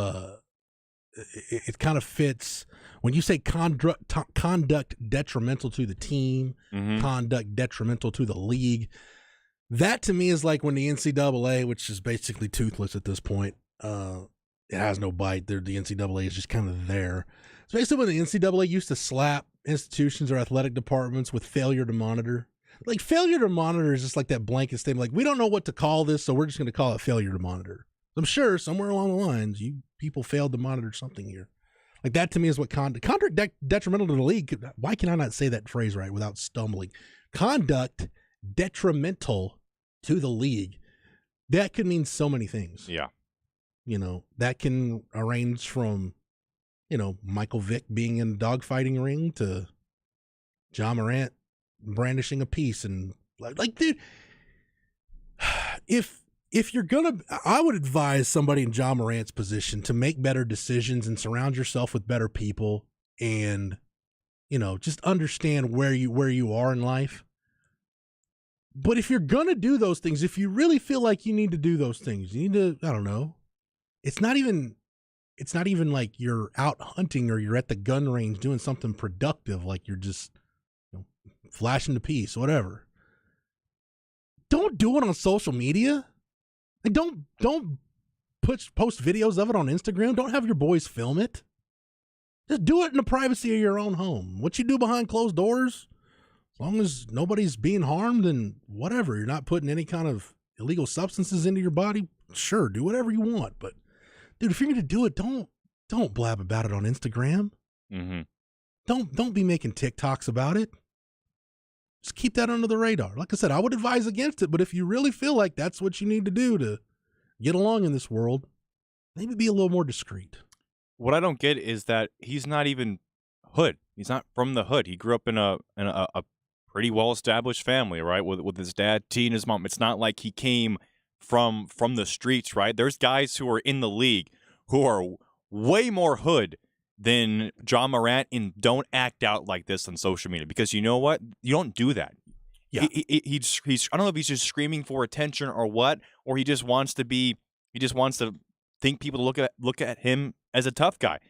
it kind of fits when you say conduct detrimental to the team, conduct detrimental to the league. That to me is like when the NCAA, which is basically toothless at this point, it has no bite. The NCAA is just kind of there. It's basically when the NCAA used to slap institutions or athletic departments with failure to monitor. Like, failure to monitor is just like that blanket statement. Like, we don't know what to call this, so we're just going to call it failure to monitor. I'm sure somewhere along the lines, you people failed to monitor something here. Like, that to me is what conduct detrimental to the league. Why can I not say that phrase right without stumbling? Conduct detrimental to the league. That could mean so many things. Yeah. That can range from, Michael Vick being in a dogfighting ring to Ja Morant brandishing a piece and Like, dude, if you're gonna, I would advise somebody in John Morant's position to make better decisions and surround yourself with better people, and just understand where you are in life. But if you're gonna do those things, if you really feel like you need to do those things, you need to, I don't know. It's not even like you're out hunting or you're at the gun range doing something productive, like you're just flashing the piece, whatever. Don't do it on social media. Like, don't post videos of it on Instagram. Don't have your boys film it. Just do it in the privacy of your own home. What you do behind closed doors, as long as nobody's being harmed and whatever, you're not putting any kind of illegal substances into your body, sure, do whatever you want. But, dude, if you're going to do it, don't blab about it on Instagram. Mm-hmm. Don't be making TikToks about it. Just keep that under the radar. Like I said, I would advise against it, but if you really feel like that's what you need to do to get along in this world, maybe be a little more discreet. What I don't get is that he's not even hood. He's not from the hood. He grew up in a pretty well-established family, right, with his dad, T, and his mom. It's not like he came from the streets, right? There's guys who are in the league who are way more hood than John Morant, and don't act out like this on social media, because you know what? You don't do that. Yeah. He's I don't know if he's just screaming for attention or what, or he just wants to think people to look at him as a tough guy.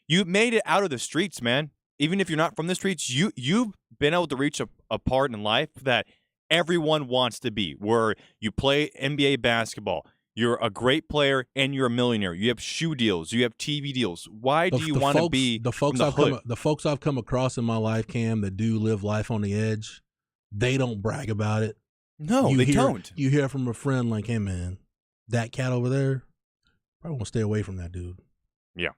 You made it out of the streets, man. Even if you're not from the streets, you've been able to reach a part in life that everyone wants to be, where you play NBA basketball. You're a great player and you're a millionaire. You have shoe deals. You have TV deals. Why do you want to be the folks I've come across in my life, Cam, that do live life on the edge? They don't brag about it. No, they don't. You hear from a friend like, "Hey, man, that cat over there, probably want to stay away from that dude." Yeah.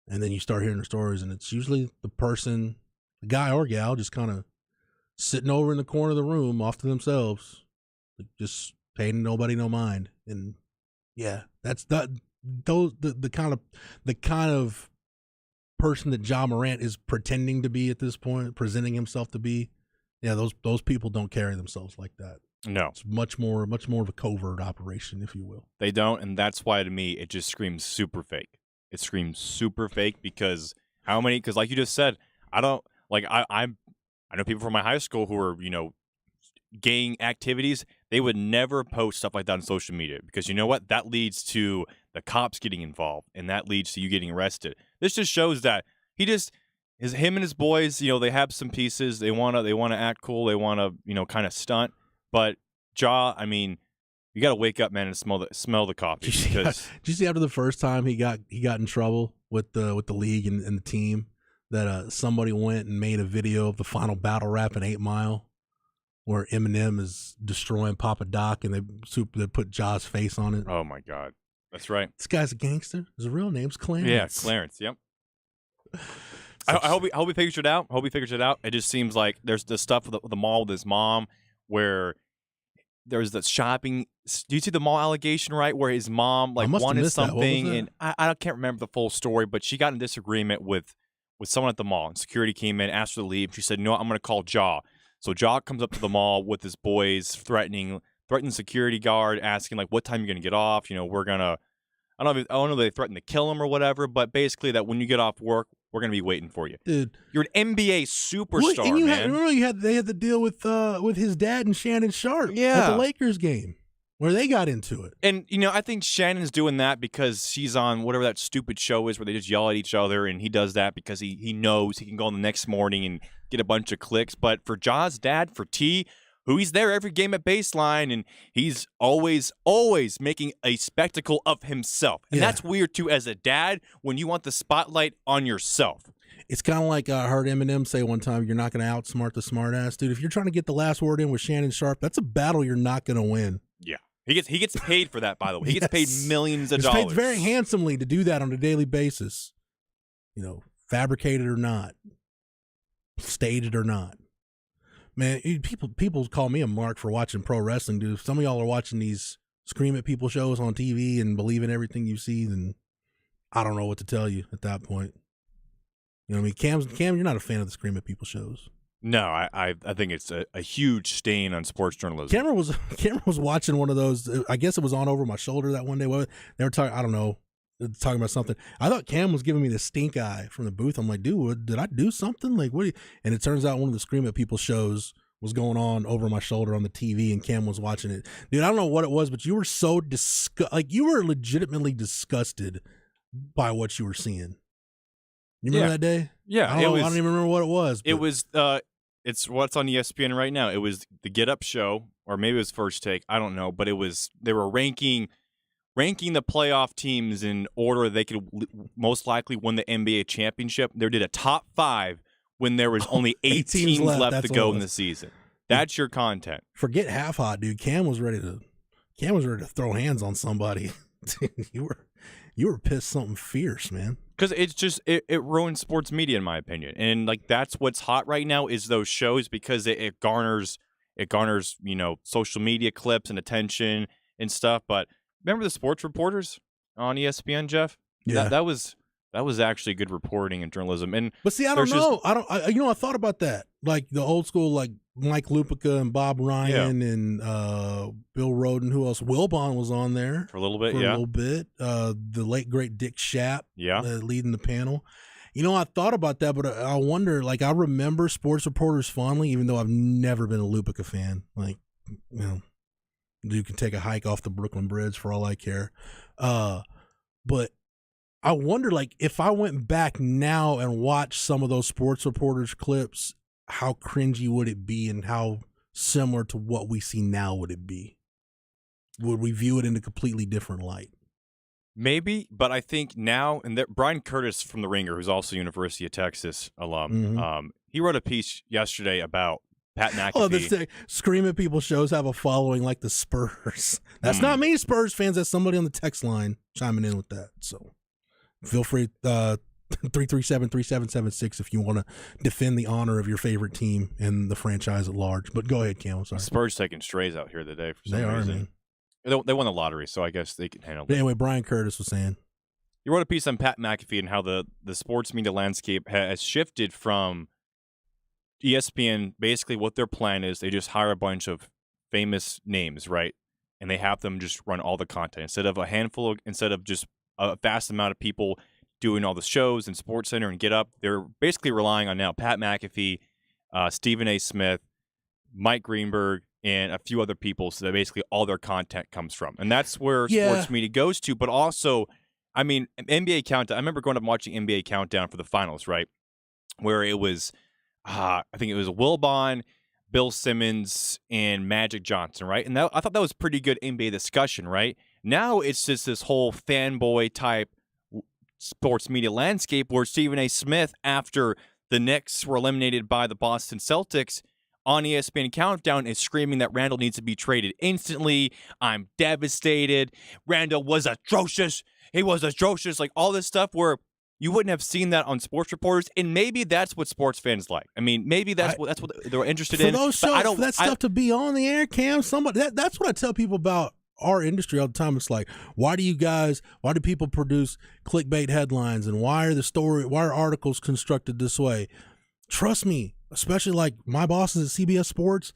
And then you start hearing the stories, and it's usually the person, the guy or gal, just kind of sitting over in the corner of the room off to themselves, just paying nobody no mind. And yeah, that's the kind of person that John Morant is pretending to be at this point, presenting himself to be. Yeah, those people don't carry themselves like that. No. It's much more of a covert operation, if you will. They don't, and that's why to me it just screams super fake. It screams super fake because like you just said, I know people from my high school who are, gang activities. They would never post stuff like that on social media, because you know what? That leads to the cops getting involved, and that leads to you getting arrested. This just shows that him and his boys, they have some pieces. They want to act cool. They want to, kind of stunt. But Ja, I mean, you got to wake up, man, and smell the coffee. Did you see after the first time he got in trouble with the league and the team, that somebody went and made a video of the final battle rap in 8 Mile, where Eminem is destroying Papa Doc, and they put Ja's face on it. Oh my God, that's right. This guy's a gangster. His real name's Clarence. Yeah, Clarence. Yep. I hope he figures it out. It just seems like there's the stuff with the mall with his mom, where there's the shopping. Do you see the mall allegation, right? Where his mom wanted something, and I can't remember the full story, but she got in disagreement with someone at the mall, and security came in, asked her to leave. She said, "No, I'm going to call Ja." So Ja comes up to the mall with his boys, threatening the security guard, asking what time you're going to get off. We're gonna. I don't know if they threatened to kill him or whatever, but basically that when you get off work, we're going to be waiting for you. Dude, you're an NBA superstar, man. Remember they had the deal with his dad and Shannon Sharp at the Lakers game, where they got into it. And, I think Shannon's doing that because she's on whatever that stupid show is where they just yell at each other, and he does that because he knows he can go on the next morning and get a bunch of clicks. But for Ja's dad, for T, who he's there every game at baseline, and he's always making a spectacle of himself. And that's weird, too, as a dad, when you want the spotlight on yourself. It's kind of like I heard Eminem say one time, you're not going to outsmart the smartass. Dude, if you're trying to get the last word in with Shannon Sharp, that's a battle you're not going to win. Yeah. He gets paid for that, by the way. He gets paid millions of dollars. He's paid very handsomely to do that on a daily basis. Fabricated or not. Staged or not. Man, people call me a mark for watching pro wrestling, dude. If some of y'all are watching these scream at people shows on TV and believe in everything you see, then I don't know what to tell you at that point. You know what I mean? Cam, you're not a fan of the scream at people shows. No, I think it's a huge stain on sports journalism. Cameron was watching one of those. I guess it was on over my shoulder that one day. They were talking. I don't know, talking about something. I thought Cam was giving me the stink eye from the booth. I'm like, dude, did I do something? Like, what? And it turns out one of the Scream at People shows was going on over my shoulder on the TV, and Cam was watching it. Dude, I don't know what it was, but you were so you were legitimately disgusted by what you were seeing. You remember that day? Yeah, I don't even remember what it was. It was it's what's on ESPN right now. It was the Get Up show, or maybe it was First Take. I don't know, but they were ranking the playoff teams in order they could most likely win the NBA championship. They did a top 5 when there was only 8 teams left to go in the season. That's your content. Forget half hot, dude. Cam was ready to throw hands on somebody. you were pissed something fierce, man. Because it's just it ruins sports media, in my opinion, and like that's what's hot right now is those shows because it garners social media clips and attention and stuff. But remember the sports reporters on ESPN, Jeff? Yeah, that was actually good reporting and journalism. But see, I don't know. I thought about that, like the old school, like Mike Lupica and Bob Ryan and Bill Roden. Who else? Wilbon was on there for a little bit. The late great Dick Schaap, leading the panel. I thought about that, but I wonder. Like, I remember sports reporters fondly, even though I've never been a Lupica fan. Like, you can take a hike off the Brooklyn Bridge for all I care. But I wonder, like, if I went back now and watched some of those sports reporters clips, how cringy would it be, and how similar to what we see now would it be? Would we view it in a completely different light? Maybe, but I think now, and Brian Curtis from The Ringer, who's also University of Texas alum, he wrote a piece yesterday about Pat McAfee. Oh, the Scream at People shows have a following like the Spurs. That's not me, Spurs fans. That's somebody on the text line chiming in with that. So feel free, 337-3776 if you want to defend the honor of your favorite team and the franchise at large. But go ahead, Cam. I'm sorry. Spurs taking strays out here today for some reason. They are, man. They won the lottery, so I guess they can handle it. Anyway, Brian Curtis was saying. You wrote a piece on Pat McAfee and how the sports media landscape has shifted from ESPN. Basically, what their plan is, they just hire a bunch of famous names, right? And they have them just run all the content. Instead of just a vast amount of people doing all the shows and SportsCenter and Get Up, they're basically relying on now Pat McAfee, Stephen A. Smith, Mike Greenberg, and a few other people, so that basically all their content comes from. And that's where sports media goes to. But also, I mean, NBA Countdown, I remember going up and watching NBA Countdown for the finals, right? Where it was, I think it was Wilbon, Bill Simmons, and Magic Johnson, right? And I thought that was pretty good NBA discussion, right? Now it's just this whole fanboy type sports media landscape where Stephen A. Smith, after the Knicks were eliminated by the Boston Celtics, on ESPN Countdown is screaming that Randall needs to be traded instantly. I'm devastated. Randall was atrocious. He was atrocious. Like all this stuff where you wouldn't have seen that on sports reporters, and maybe that's what sports fans like. I mean, maybe that's what they're interested in. For those shows, for that stuff to be on the air, Cam, that's what I tell people about our industry all the time. It's like, why do people produce clickbait headlines, and why are articles constructed this way? Trust me, especially like my bosses at CBS Sports,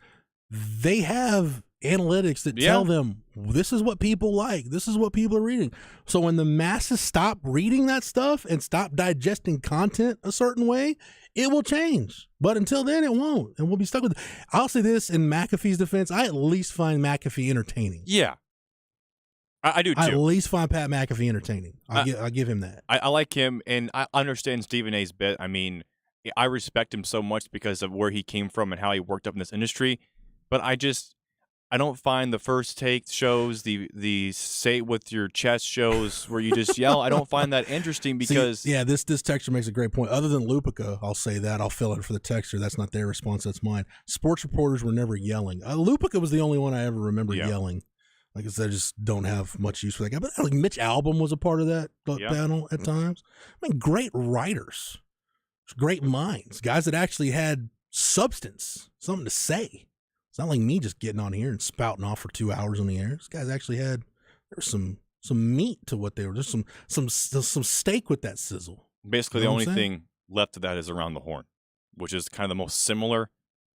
they have analytics that tell them this is what people like, this is what people are reading. So when the masses stop reading that stuff and stop digesting content a certain way, it will change. But until then, it won't, and we'll be stuck with it. I'll say this in McAfee's defense: I at least find McAfee entertaining. Yeah, I do too. I at least find Pat McAfee entertaining. I'll give him that. I like him, and I understand Stephen A's bit. I mean, I respect him so much because of where he came from and how he worked up in this industry. But I don't find the First Take shows, the say it with your chest shows where you just yell. I don't find that interesting because this texture makes a great point. Other than Lupica, I'll say that. I'll fill it for the texture. That's not their response. That's mine. Sports reporters were never yelling. Lupica was the only one I ever remember yelling. Like I said, I just don't have much use for that guy. But like Mitch Albom was a part of that panel at times. I mean, great writers. Great minds, guys that actually had substance, something to say. It's not like me just getting on here and spouting off for 2 hours on the air. These guys actually there was some meat to what they were. There's some steak with that sizzle. Basically, the only thing left of that is Around the Horn. which is kind of the most similar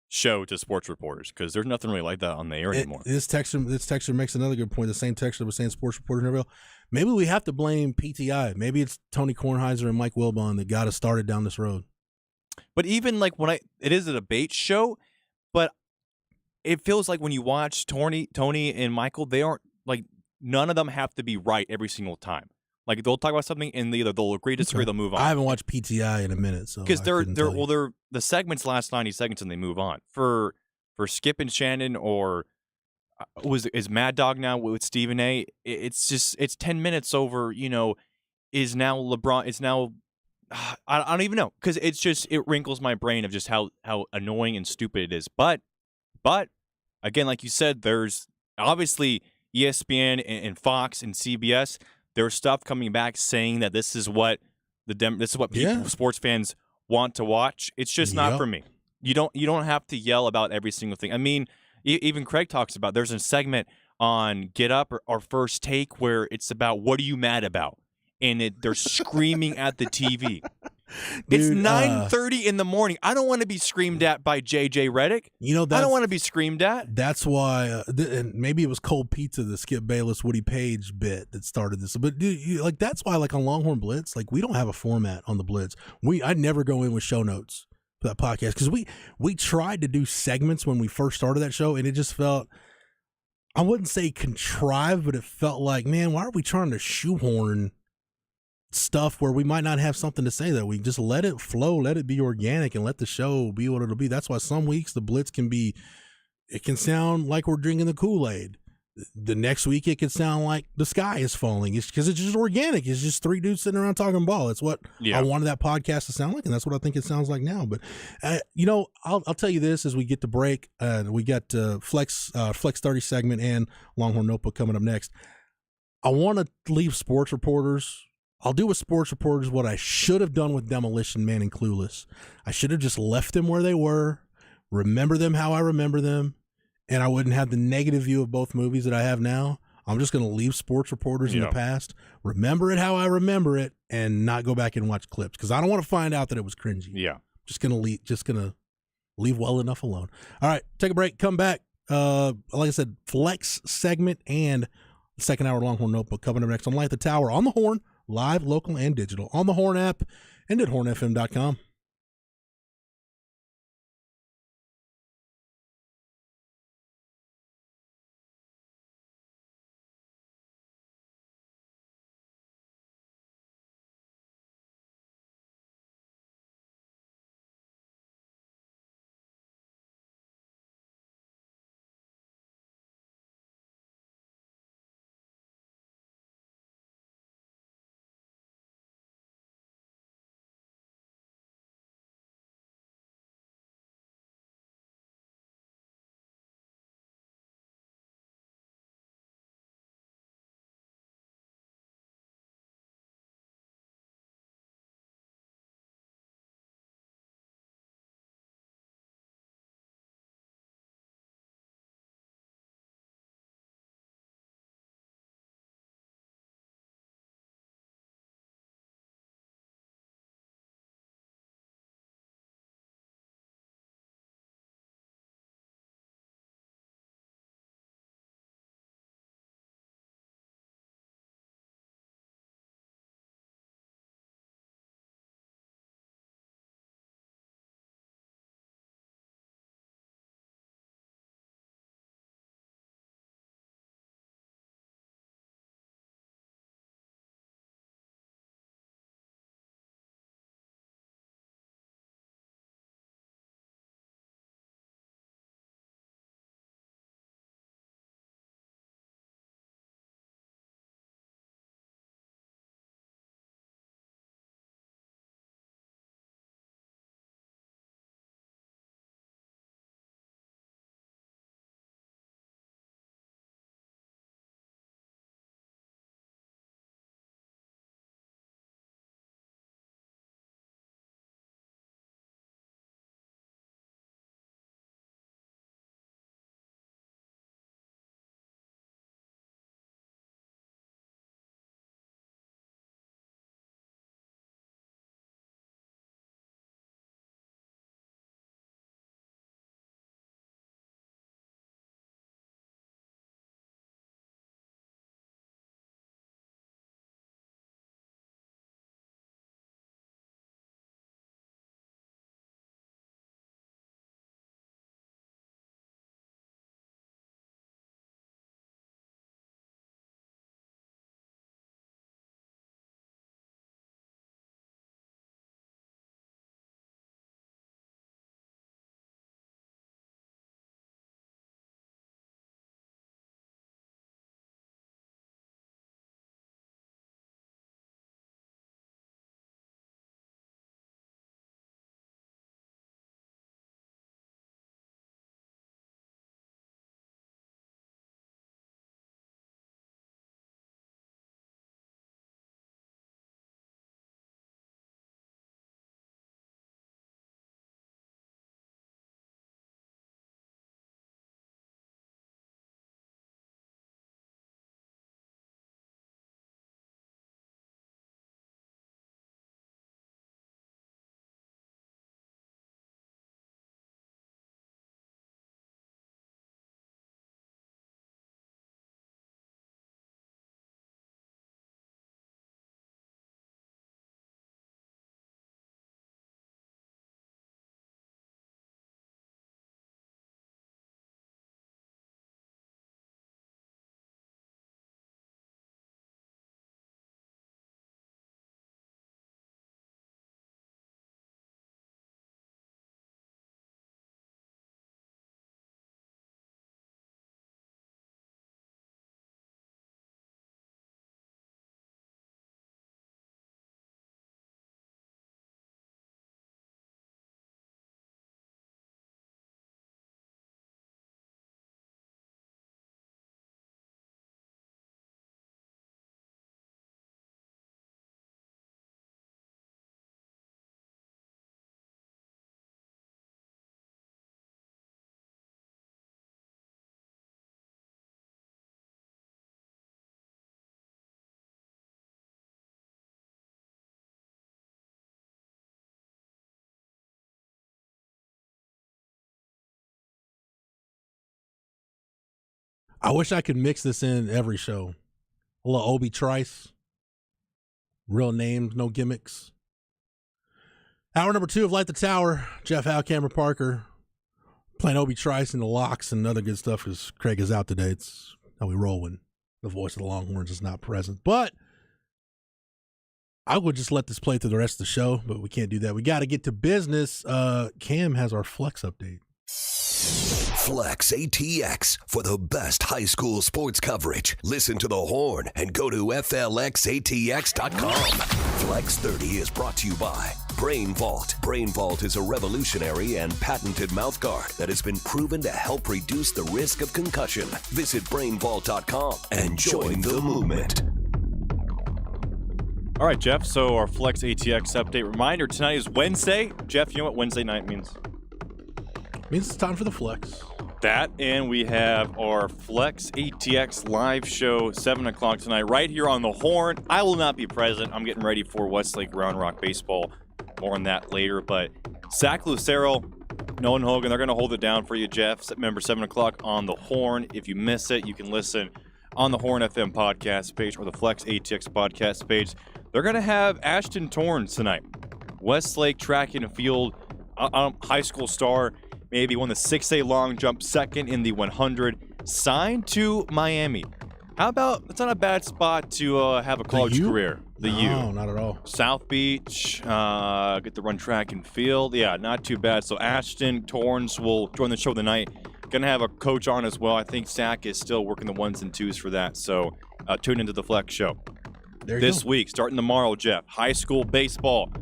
show to sports reporters, because there's nothing really like that on the air anymore. This texture makes another good point. The same texture was saying sports reporters never will. Maybe we have to blame PTI. Maybe it's Tony Kornheiser and Mike Wilbon that got us started down this road. But even like it is a debate show, but it feels like when you watch Tony and Michael, they aren't like, none of them have to be right every single time. Like they'll talk about something and either they'll agree, disagree, they'll move on. I haven't watched PTI in a minute, so because they're the segments last 90 seconds and they move on. For Skip and Shannon, or is Mad Dog now with Stephen A. It's 10 minutes over. Is now LeBron? It's now I don't even know, because it wrinkles my brain of just how annoying and stupid it is. But again, like you said, there's obviously ESPN and Fox and CBS. There's stuff coming back saying that this is what people, sports fans want to watch. It's just not for me. You don't have to yell about every single thing. I mean, even Craig talks about, there's a segment on Get Up or First Take where it's about, what are you mad about? And they're screaming at the TV. It's 9:30 in the morning. I don't want to be screamed at by JJ Redick. I don't want to be screamed at. That's why, and maybe it was Cold Pizza, the Skip Bayless, Woody Page bit that started this. But dude, that's why, like on Longhorn Blitz, like we don't have a format on the Blitz. I'd never go in with show notes for that podcast, because we tried to do segments when we first started that show, and it just felt, I wouldn't say contrived, but it felt like, man, why are we trying to shoehorn stuff where we might not have something to say? That we just let it flow, let it be organic, and let the show be what it'll be. That's why some weeks the Blitz can sound like we're drinking the Kool-Aid. The next week it could sound like the sky is falling. It's because it's just organic. It's just three dudes sitting around talking ball. It's what I wanted that podcast to sound like, and that's what I think it sounds like now. But I'll tell you this as we get to break. We got Flex 30 segment and Longhorn Notebook coming up next. I want to leave sports reporters. I'll do with sports reporters what I should have done with Demolition Man and Clueless. I should have just left them where they were, remember them how I remember them, and I wouldn't have the negative view of both movies that I have now. I'm just going to leave sports reporters in the past, remember it how I remember it, and not go back and watch clips, because I don't want to find out that it was cringy. Yeah. Just going to leave well enough alone. All right, take a break, come back. Like I said, Flex segment and the second hour Longhorn Notebook coming up next on Light the Tower on the Horn. Live, local, and digital on the Horn app and at hornfm.com. I wish I could mix this in every show. A little Obi Trice. Real names, no gimmicks. Hour number 2 of Light the Tower. Jeff Howe, Cameron Parker. Playing Obi Trice in the locks and other good stuff because Craig is out today. It's how we roll when the voice of the Longhorns is not present. But I would just let this play through the rest of the show, but we can't do that. We got to get to business. Cam has our Flex update. Flex ATX for the best high school sports coverage. Listen to the Horn and go to FLXATX.com. Flex 30 is brought to you by Brain Vault. Brain Vault is a revolutionary and patented mouthguard that has been proven to help reduce the risk of concussion. Visit brainvault.com and join the movement. All right, Jeff. So our Flex ATX update reminder tonight is Wednesday. Jeff, you know what Wednesday night means? Means it's time for the Flex. That, and we have our Flex ATX live show, 7 o'clock tonight, right here on the Horn. I will not be present. I'm getting ready for Westlake Round Rock baseball. More on that later. But Zach Lucero, Nolan Hogan, they're going to hold it down for you, Jeff. Remember, 7 o'clock on the Horn. If you miss it, you can listen on the Horn FM podcast page or the Flex ATX podcast page. They're going to have Ashton Torrance tonight. Westlake track and field high school star. Maybe won the 6A long jump, second in the 100. Signed to Miami. How about, it's not a bad spot to have a college career. The U. No, not at all. South Beach, get to run track and field. Yeah, not too bad. So Ashton Torrance will join the show tonight. Gonna have a coach on as well. I think Zach is still working the 1s and 2s for that. So tune into the Flex show. This week, starting tomorrow, Jeff, high school baseball.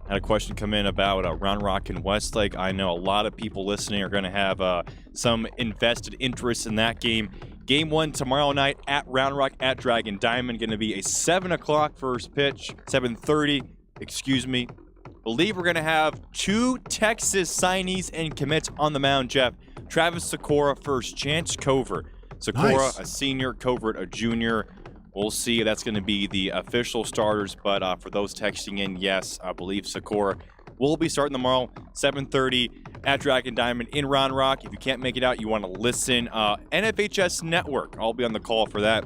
Had a question come in about Round Rock and Westlake. I know a lot of people listening are going to have some invested interest in that game. Game 1 tomorrow night at Round Rock at Dragon Diamond. Going to be a 7 o'clock first pitch, 7:30, excuse me. Believe we're going to have 2 Texas signees and commits on the mound, Jeff. Travis Sikora first, Chance Covert. Sikora, a senior, Covert, a junior. We'll see. That's going to be the official starters. But for those texting in, yes, I believe Sikora will be starting tomorrow, 7:30 at Dragon Diamond in Round Rock. If you can't make it out, you want to listen. NFHS Network, I'll be on the call for that.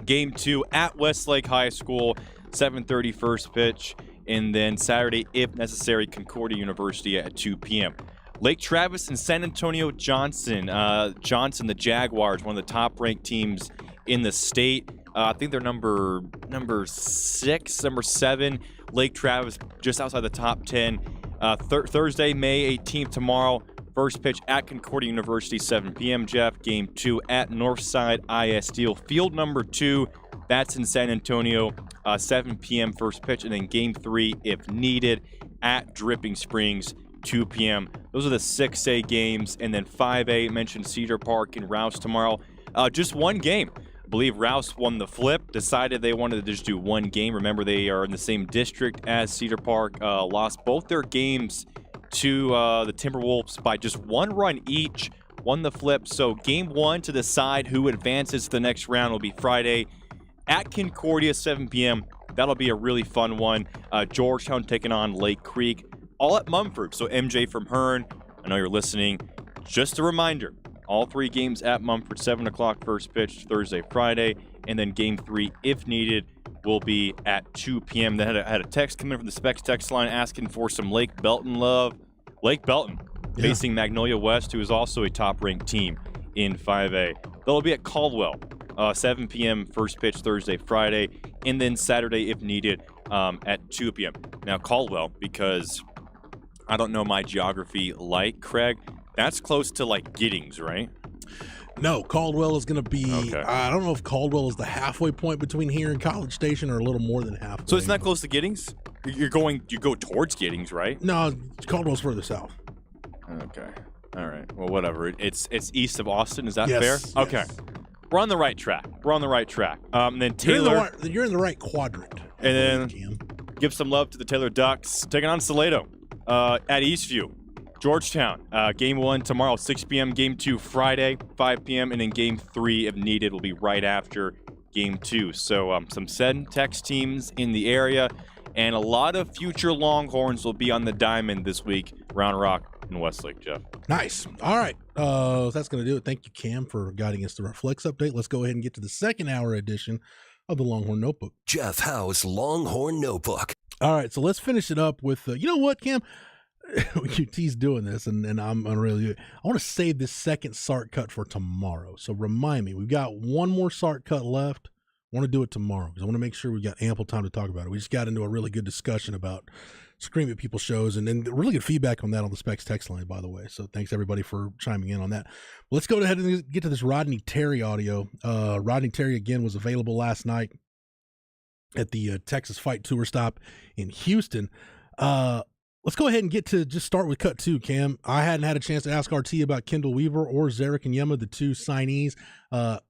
Game 2 at Westlake High School, 7:30 first pitch. And then Saturday, if necessary, Concordia University at 2 p.m. Lake Travis and San Antonio Johnson. Johnson, the Jaguars, one of the top-ranked teams in the state. I think they're number 6, number 7. Lake Travis just outside the top 10. Thursday, May 18th, tomorrow. First pitch at Concordia University, 7 p.m., Jeff. Game 2 at Northside ISD. Field number 2, that's in San Antonio, 7 p.m. first pitch. And then Game 3, if needed, at Dripping Springs, 2 p.m. Those are the 6A games. And then 5A, mentioned Cedar Park and Rouse tomorrow. Just one game. I believe Rouse won the flip, decided they wanted to just do one game. Remember, they are in the same district as Cedar Park. Lost both their games to the Timberwolves by just 1 run each. Won the flip. So game 1 to decide who advances to the next round will be Friday at Concordia, 7 p.m. That'll be a really fun one. Georgetown taking on Lake Creek, all at Mumford. So MJ from Hearn, I know you're listening. Just a reminder. All 3 games at Mumford, 7 o'clock first pitch, Thursday, Friday. And then Game 3, if needed, will be at 2 p.m. Then had a text come in from the Specs text line asking for some Lake Belton love. Lake Belton facing Magnolia West, who is also a top-ranked team in 5A. They'll be at Caldwell, 7 p.m. first pitch, Thursday, Friday. And then Saturday, if needed, at 2 p.m. Now, Caldwell, because I don't know my geography like Craig, that's close to like Giddings, right? No, Caldwell is going to be, I don't know if Caldwell is the halfway point between here and College Station or a little more than halfway. So it's not close to Giddings? You go towards Giddings, right? No, Caldwell's further south. Okay. All right. Well, whatever. It's east of Austin. Is that fair? Yes. Okay. We're on the right track. Then Taylor. You're in the right quadrant. And then give some love to the Taylor Ducks. Taking on Salado at Eastview. Georgetown, game 1 tomorrow, 6 p.m. Game 2 Friday, 5 p.m. And then game 3, if needed, will be right after game 2. So some Centex teams in the area, and a lot of future Longhorns will be on the diamond this week. Round Rock in Westlake, Jeff. Nice. All right. That's going to do it. Thank you, Cam, for guiding us through our Flex update. Let's go ahead and get to the second hour edition of the Longhorn Notebook. Jeff Howe's Longhorn Notebook. All right. So let's finish it up with, you know what, Cam? He's doing this, and I'm really, I want to save this second Sark cut for tomorrow. So remind me, we've got one more Sark cut left. I want to do it tomorrow because I want to make sure we got ample time to talk about it. We just got into a really good discussion about Scream at People shows, and really good feedback on that on the Specs text line, by the way. So thanks everybody for chiming in on that. Let's go ahead and get to this Rodney Terry audio. Rodney Terry again was available last night at the Texas Fight Tour stop in Houston. Let's go ahead and get to just start with cut 2, Cam. I hadn't had a chance to ask RT about Kendall Weaver or Zarek and Yema, the 2 signees,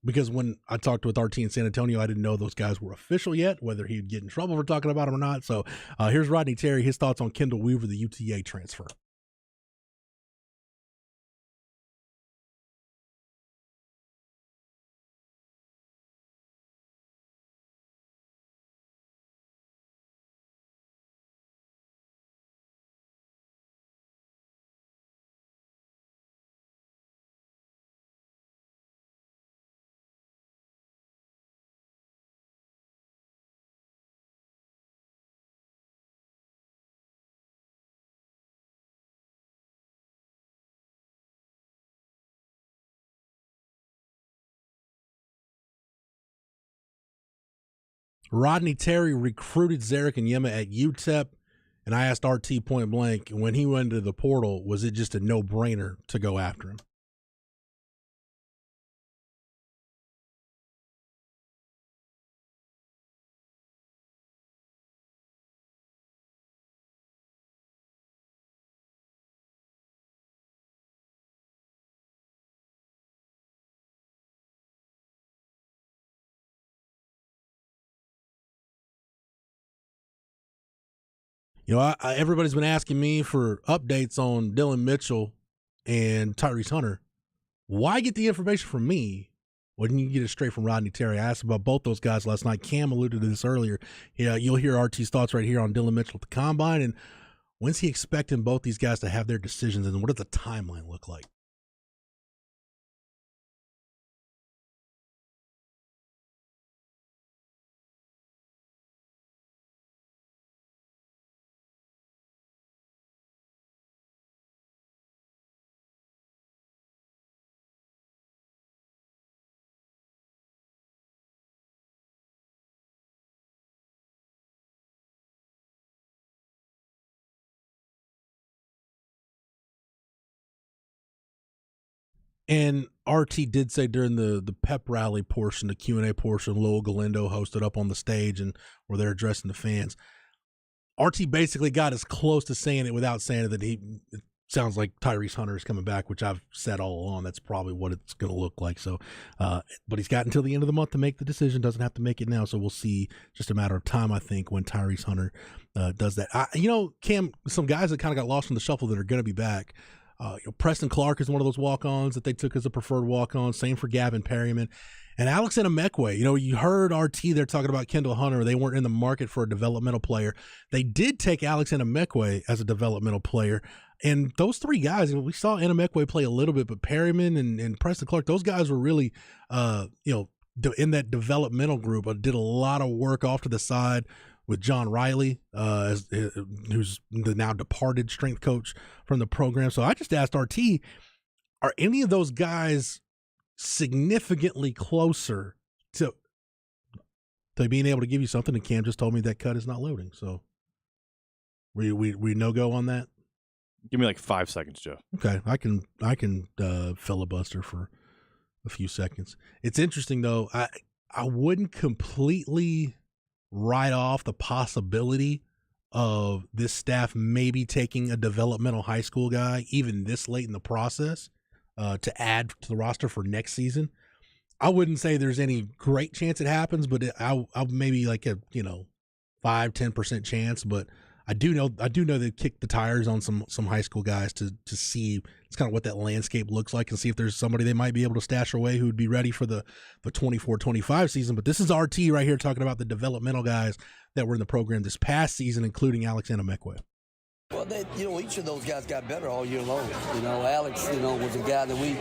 because when I talked with RT in San Antonio, I didn't know those guys were official yet, whether he'd get in trouble for talking about them or not. So here's Rodney Terry, his thoughts on Kendall Weaver, the UTA transfer. Rodney Terry recruited Zarek and Yema at UTEP, and I asked RT point blank, when he went into the portal, was it just a no-brainer to go after him? You know, everybody's been asking me for updates on Dylan Mitchell and Tyrese Hunter. Why get the information from me when you can get it straight from Rodney Terry? I asked about both those guys last night. Cam alluded to this earlier. Yeah, you'll hear RT's thoughts right here on Dylan Mitchell at the Combine. And when's he expecting both these guys to have their decisions, and what does the timeline look like? And RT did say during the pep rally portion, the Q&A portion, Lowell Galindo hosted up on the stage and where they're addressing the fans. RT basically got as close to saying it without saying it that it sounds like Tyrese Hunter is coming back, which I've said all along. That's probably what it's going to look like. So, but he's got until the end of the month to make the decision. Doesn't have to make it now. So we'll see. Just a matter of time, I think, when Tyrese Hunter does that. Cam, some guys that kind of got lost in the shuffle that are going to be back. Preston Clark is one of those walk-ons that they took as a preferred walk-on. Same for Gavin Perryman. And Alex Enamekwe, you heard RT there talking about Kendall Hunter. They weren't in the market for a developmental player. They did take Alex Enamekwe as a developmental player. And those 3 guys, we saw Enamekwe play a little bit, but Perryman and Preston Clark, those guys were really, in that developmental group, did a lot of work off to the side with John Riley, who's the now departed strength coach from the program. So I just asked RT, are any of those guys significantly closer to being able to give you something? And Cam just told me that cut is not loading. So we no-go on that? Give me like 5 seconds, Jeff. Okay, I can filibuster for a few seconds. It's interesting, though. I wouldn't completely write off the possibility of this staff maybe taking a developmental high school guy even this late in the process to add to the roster for next season. I wouldn't say there's any great chance it happens, but I'll maybe like a 5-10% chance. But I do know they kicked the tires on some high school guys to see it's kind of what that landscape looks like and see if there's somebody they might be able to stash away who would be ready for the 24-25 season. But this is RT right here talking about the developmental guys that were in the program this past season, including Alex Enamekwe. Well, each of those guys got better all year long. Alex, was a guy that we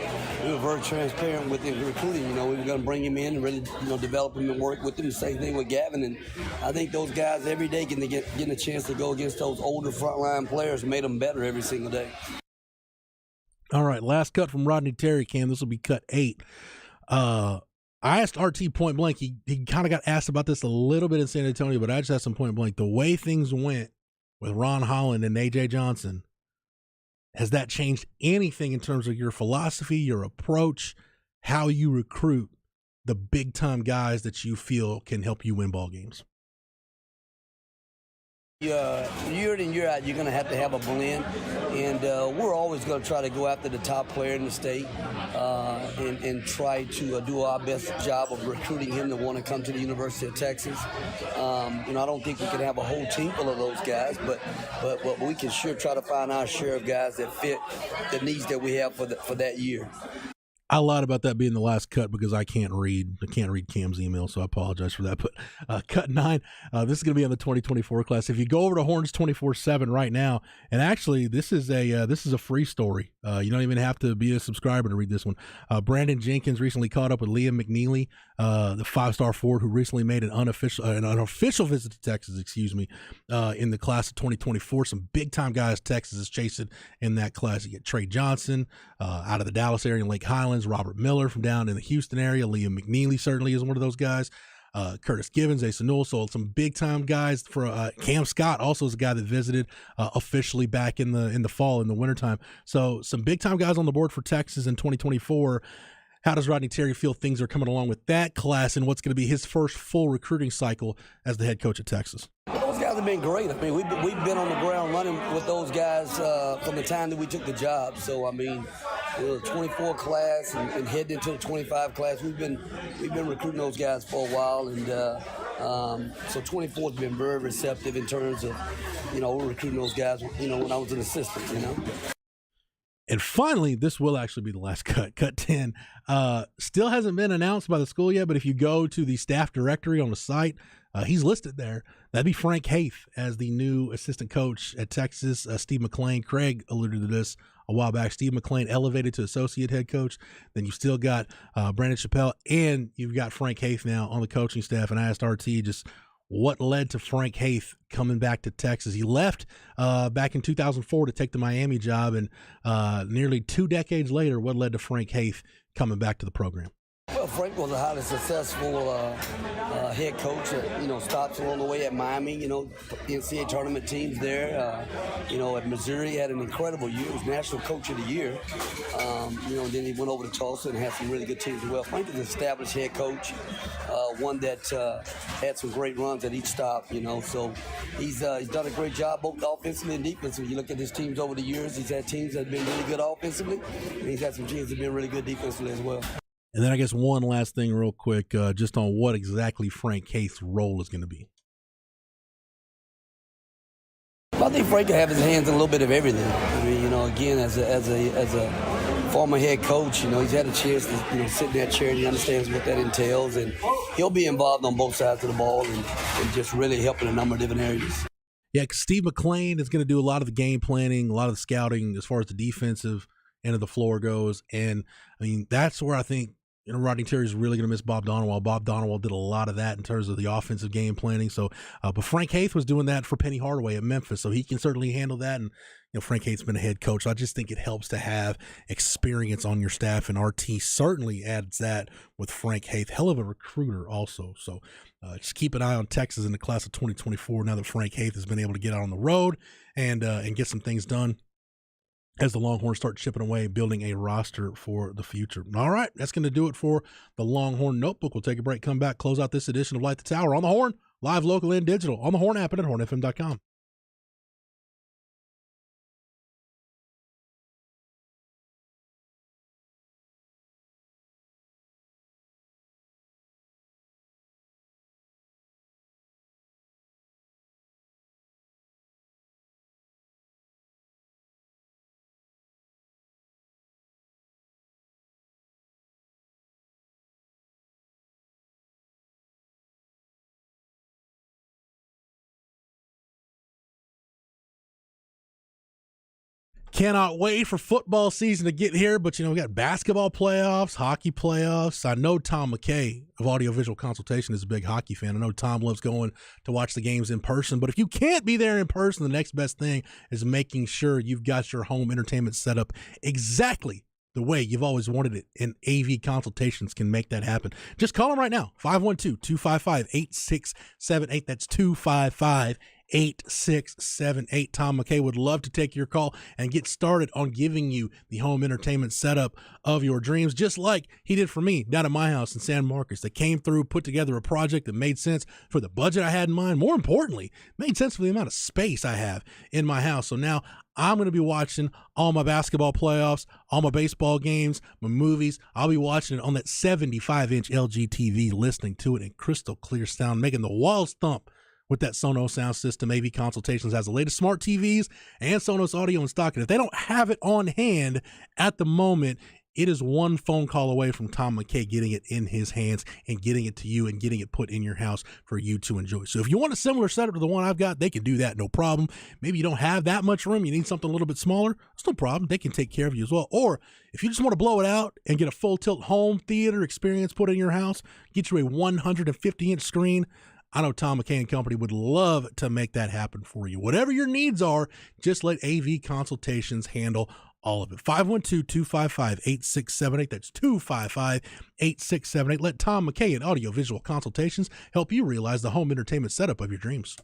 were very transparent with in recruiting. We were going to bring him in and really, develop him and work with him. The same thing with Gavin. And I think those guys every day getting a chance to go against those older frontline players made them better every single day. All right, last cut from Rodney Terry, Cam. This will be cut 8. I asked RT point blank. He kind of got asked about this a little bit in San Antonio, but I just asked him point blank. The way things went with Ron Holland and A.J. Johnson, has that changed anything in terms of your philosophy, your approach, how you recruit the big-time guys that you feel can help you win ball games? Year in and year out, you're going to have a blend, and we're always going to try to go after the top player in the state and try to do our best job of recruiting him to want to come to the University of Texas. I don't think we can have a whole team full of those guys, but we can sure try to find our share of guys that fit the needs that we have for that year. I lied about that being the last cut because I can't read Cam's email, so I apologize for that. But cut 9, this is going to be on the 2024 class. If you go over to Horns 24/7 right now, and actually this is a free story. You don't even have to be a subscriber to read this one. Brandon Jenkins recently caught up with Liam McNeely, the 5-star forward who recently made an unofficial visit to Texas. In the class of 2024. Some big time guys Texas is chasing in that class. You get Trey Johnson out of the Dallas area and Lake Highlands. Robert Miller from down in the Houston area. Liam McNeely certainly is one of those guys. Curtis Givens, Asa Newell, so some big time guys. For Cam Scott also is a guy that visited officially back in the fall, in the wintertime. So some big time guys on the board for Texas in 2024. How does Rodney Terry feel things are coming along with that class and what's going to be his first full recruiting cycle as the head coach at Texas? Those guys have been great. I mean, we've been on the ground running with those guys from the time that we took the job. So, I mean, the 24 class and heading into the 25 class, we've been recruiting those guys for a while, and so 24 has been very receptive in terms of, we're recruiting those guys, when I was an assistant, And finally, this will actually be the last cut. Cut 10. Still hasn't been announced by the school yet, but if you go to the staff directory on the site, he's listed there. That'd be Frank Haith as the new assistant coach at Texas. Steve McClain, Craig alluded to this a while back. Steve McClain elevated to associate head coach. Then you've still got Brandon Chappelle, and you've got Frank Haith now on the coaching staff. And I asked RT just what led to Frank Haith coming back to Texas. He left back in 2004 to take the Miami job, and nearly 2 decades later, what led to Frank Haith coming back to the program? Well, Frank was a highly successful head coach at, stops along the way at Miami, NCAA tournament teams there. At Missouri, he had an incredible year. He was National Coach of the Year. And then he went over to Tulsa and had some really good teams as well. Frank is an established head coach, one that had some great runs at each stop, So he's done a great job both offensively and defensively. You look at his teams over the years, he's had teams that have been really good offensively, and he's had some teams that have been really good defensively as well. And then I guess one last thing real quick, just on what exactly Frank Haith's role is going to be. I think Frank will have his hands in a little bit of everything. I mean, again, as a former head coach, he's had a chance to, sit in that chair and he understands what that entails. And he'll be involved on both sides of the ball and just really helping a number of different areas. Yeah, because Steve McClain is going to do a lot of the game planning, a lot of the scouting as far as the defensive end of the floor goes. And, I mean, that's where I think Rodney Terry's really going to miss Bob Donewald. Bob Donewald did a lot of that in terms of the offensive game planning. So, but Frank Haith was doing that for Penny Hardaway at Memphis, so he can certainly handle that. And Frank Haith's been a head coach. So I just think it helps to have experience on your staff, and RT certainly adds that with Frank Haith. Hell of a recruiter also. So just keep an eye on Texas in the class of 2024 now that Frank Haith has been able to get out on the road and get some things done as the Longhorns start chipping away, building a roster for the future. All right, that's going to do it for the Longhorn Notebook. We'll take a break, come back, close out this edition of Light the Tower on the Horn, live, local, and digital, on the Horn app and at hornfm.com. Cannot wait for football season to get here, but we got basketball playoffs, hockey playoffs. I know Tom McKay of Audiovisual Consultation is a big hockey fan. I know Tom loves going to watch the games in person, but if you can't be there in person, the next best thing is making sure you've got your home entertainment set up exactly the way you've always wanted it, and AV Consultations can make that happen. Just call them right now, 512-255-8678. That's 255-8678. Tom McKay would love to take your call and get started on giving you the home entertainment setup of your dreams, just like he did for me down at my house in San Marcos. That came through, put together a project that made sense for the budget I had in mind. More importantly, made sense for the amount of space I have in my house. So now I'm going to be watching all my basketball playoffs, all my baseball games, my movies. I'll be watching it on that 75-inch LG TV, listening to it in crystal clear sound, making the walls thump with that Sonos sound system. AV Consultations has the latest smart TVs and Sonos audio in stock. And if they don't have it on hand at the moment, it is one phone call away from Tom McKay getting it in his hands and getting it to you and getting it put in your house for you to enjoy. So if you want a similar setup to the one I've got, they can do that, no problem. Maybe you don't have that much room, you need something a little bit smaller, it's no problem. They can take care of you as well. Or if you just want to blow it out and get a full tilt home theater experience put in your house, get you a 150-inch screen, I know Tom McKay and Company would love to make that happen for you. Whatever your needs are, just let AV Consultations handle all of it. 512-255-8678. That's 255-8678. Let Tom McKay and Audiovisual Consultations help you realize the home entertainment setup of your dreams.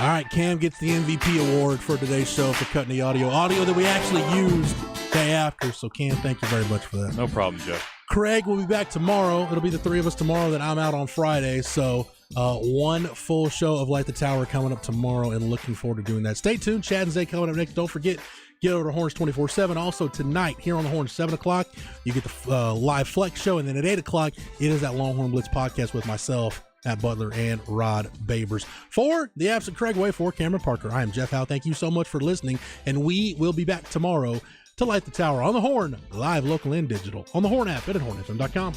All right, Cam gets the MVP award for today's show for cutting the audio that we actually used day after. So, Cam, thank you very much for that. No problem, Jeff. Craig will be back tomorrow. It'll be the three of us tomorrow. Then I'm out on Friday. So, one full show of Light the Tower coming up tomorrow, and looking forward to doing that. Stay tuned. Chad and Zay coming up next. Don't forget, get over to Horns 24/7. Also, tonight here on the Horns, 7 o'clock, you get the live Flex show. And then at 8 o'clock, it is that Longhorn Blitz podcast with myself, Matt Butler, and Rod Babers. For the absent Craig Way, for Cameron Parker, I am Jeff Howe. Thank you so much for listening, and we will be back tomorrow to Light the Tower on the Horn, live, local, and digital, on the Horn app and at hornfm.com.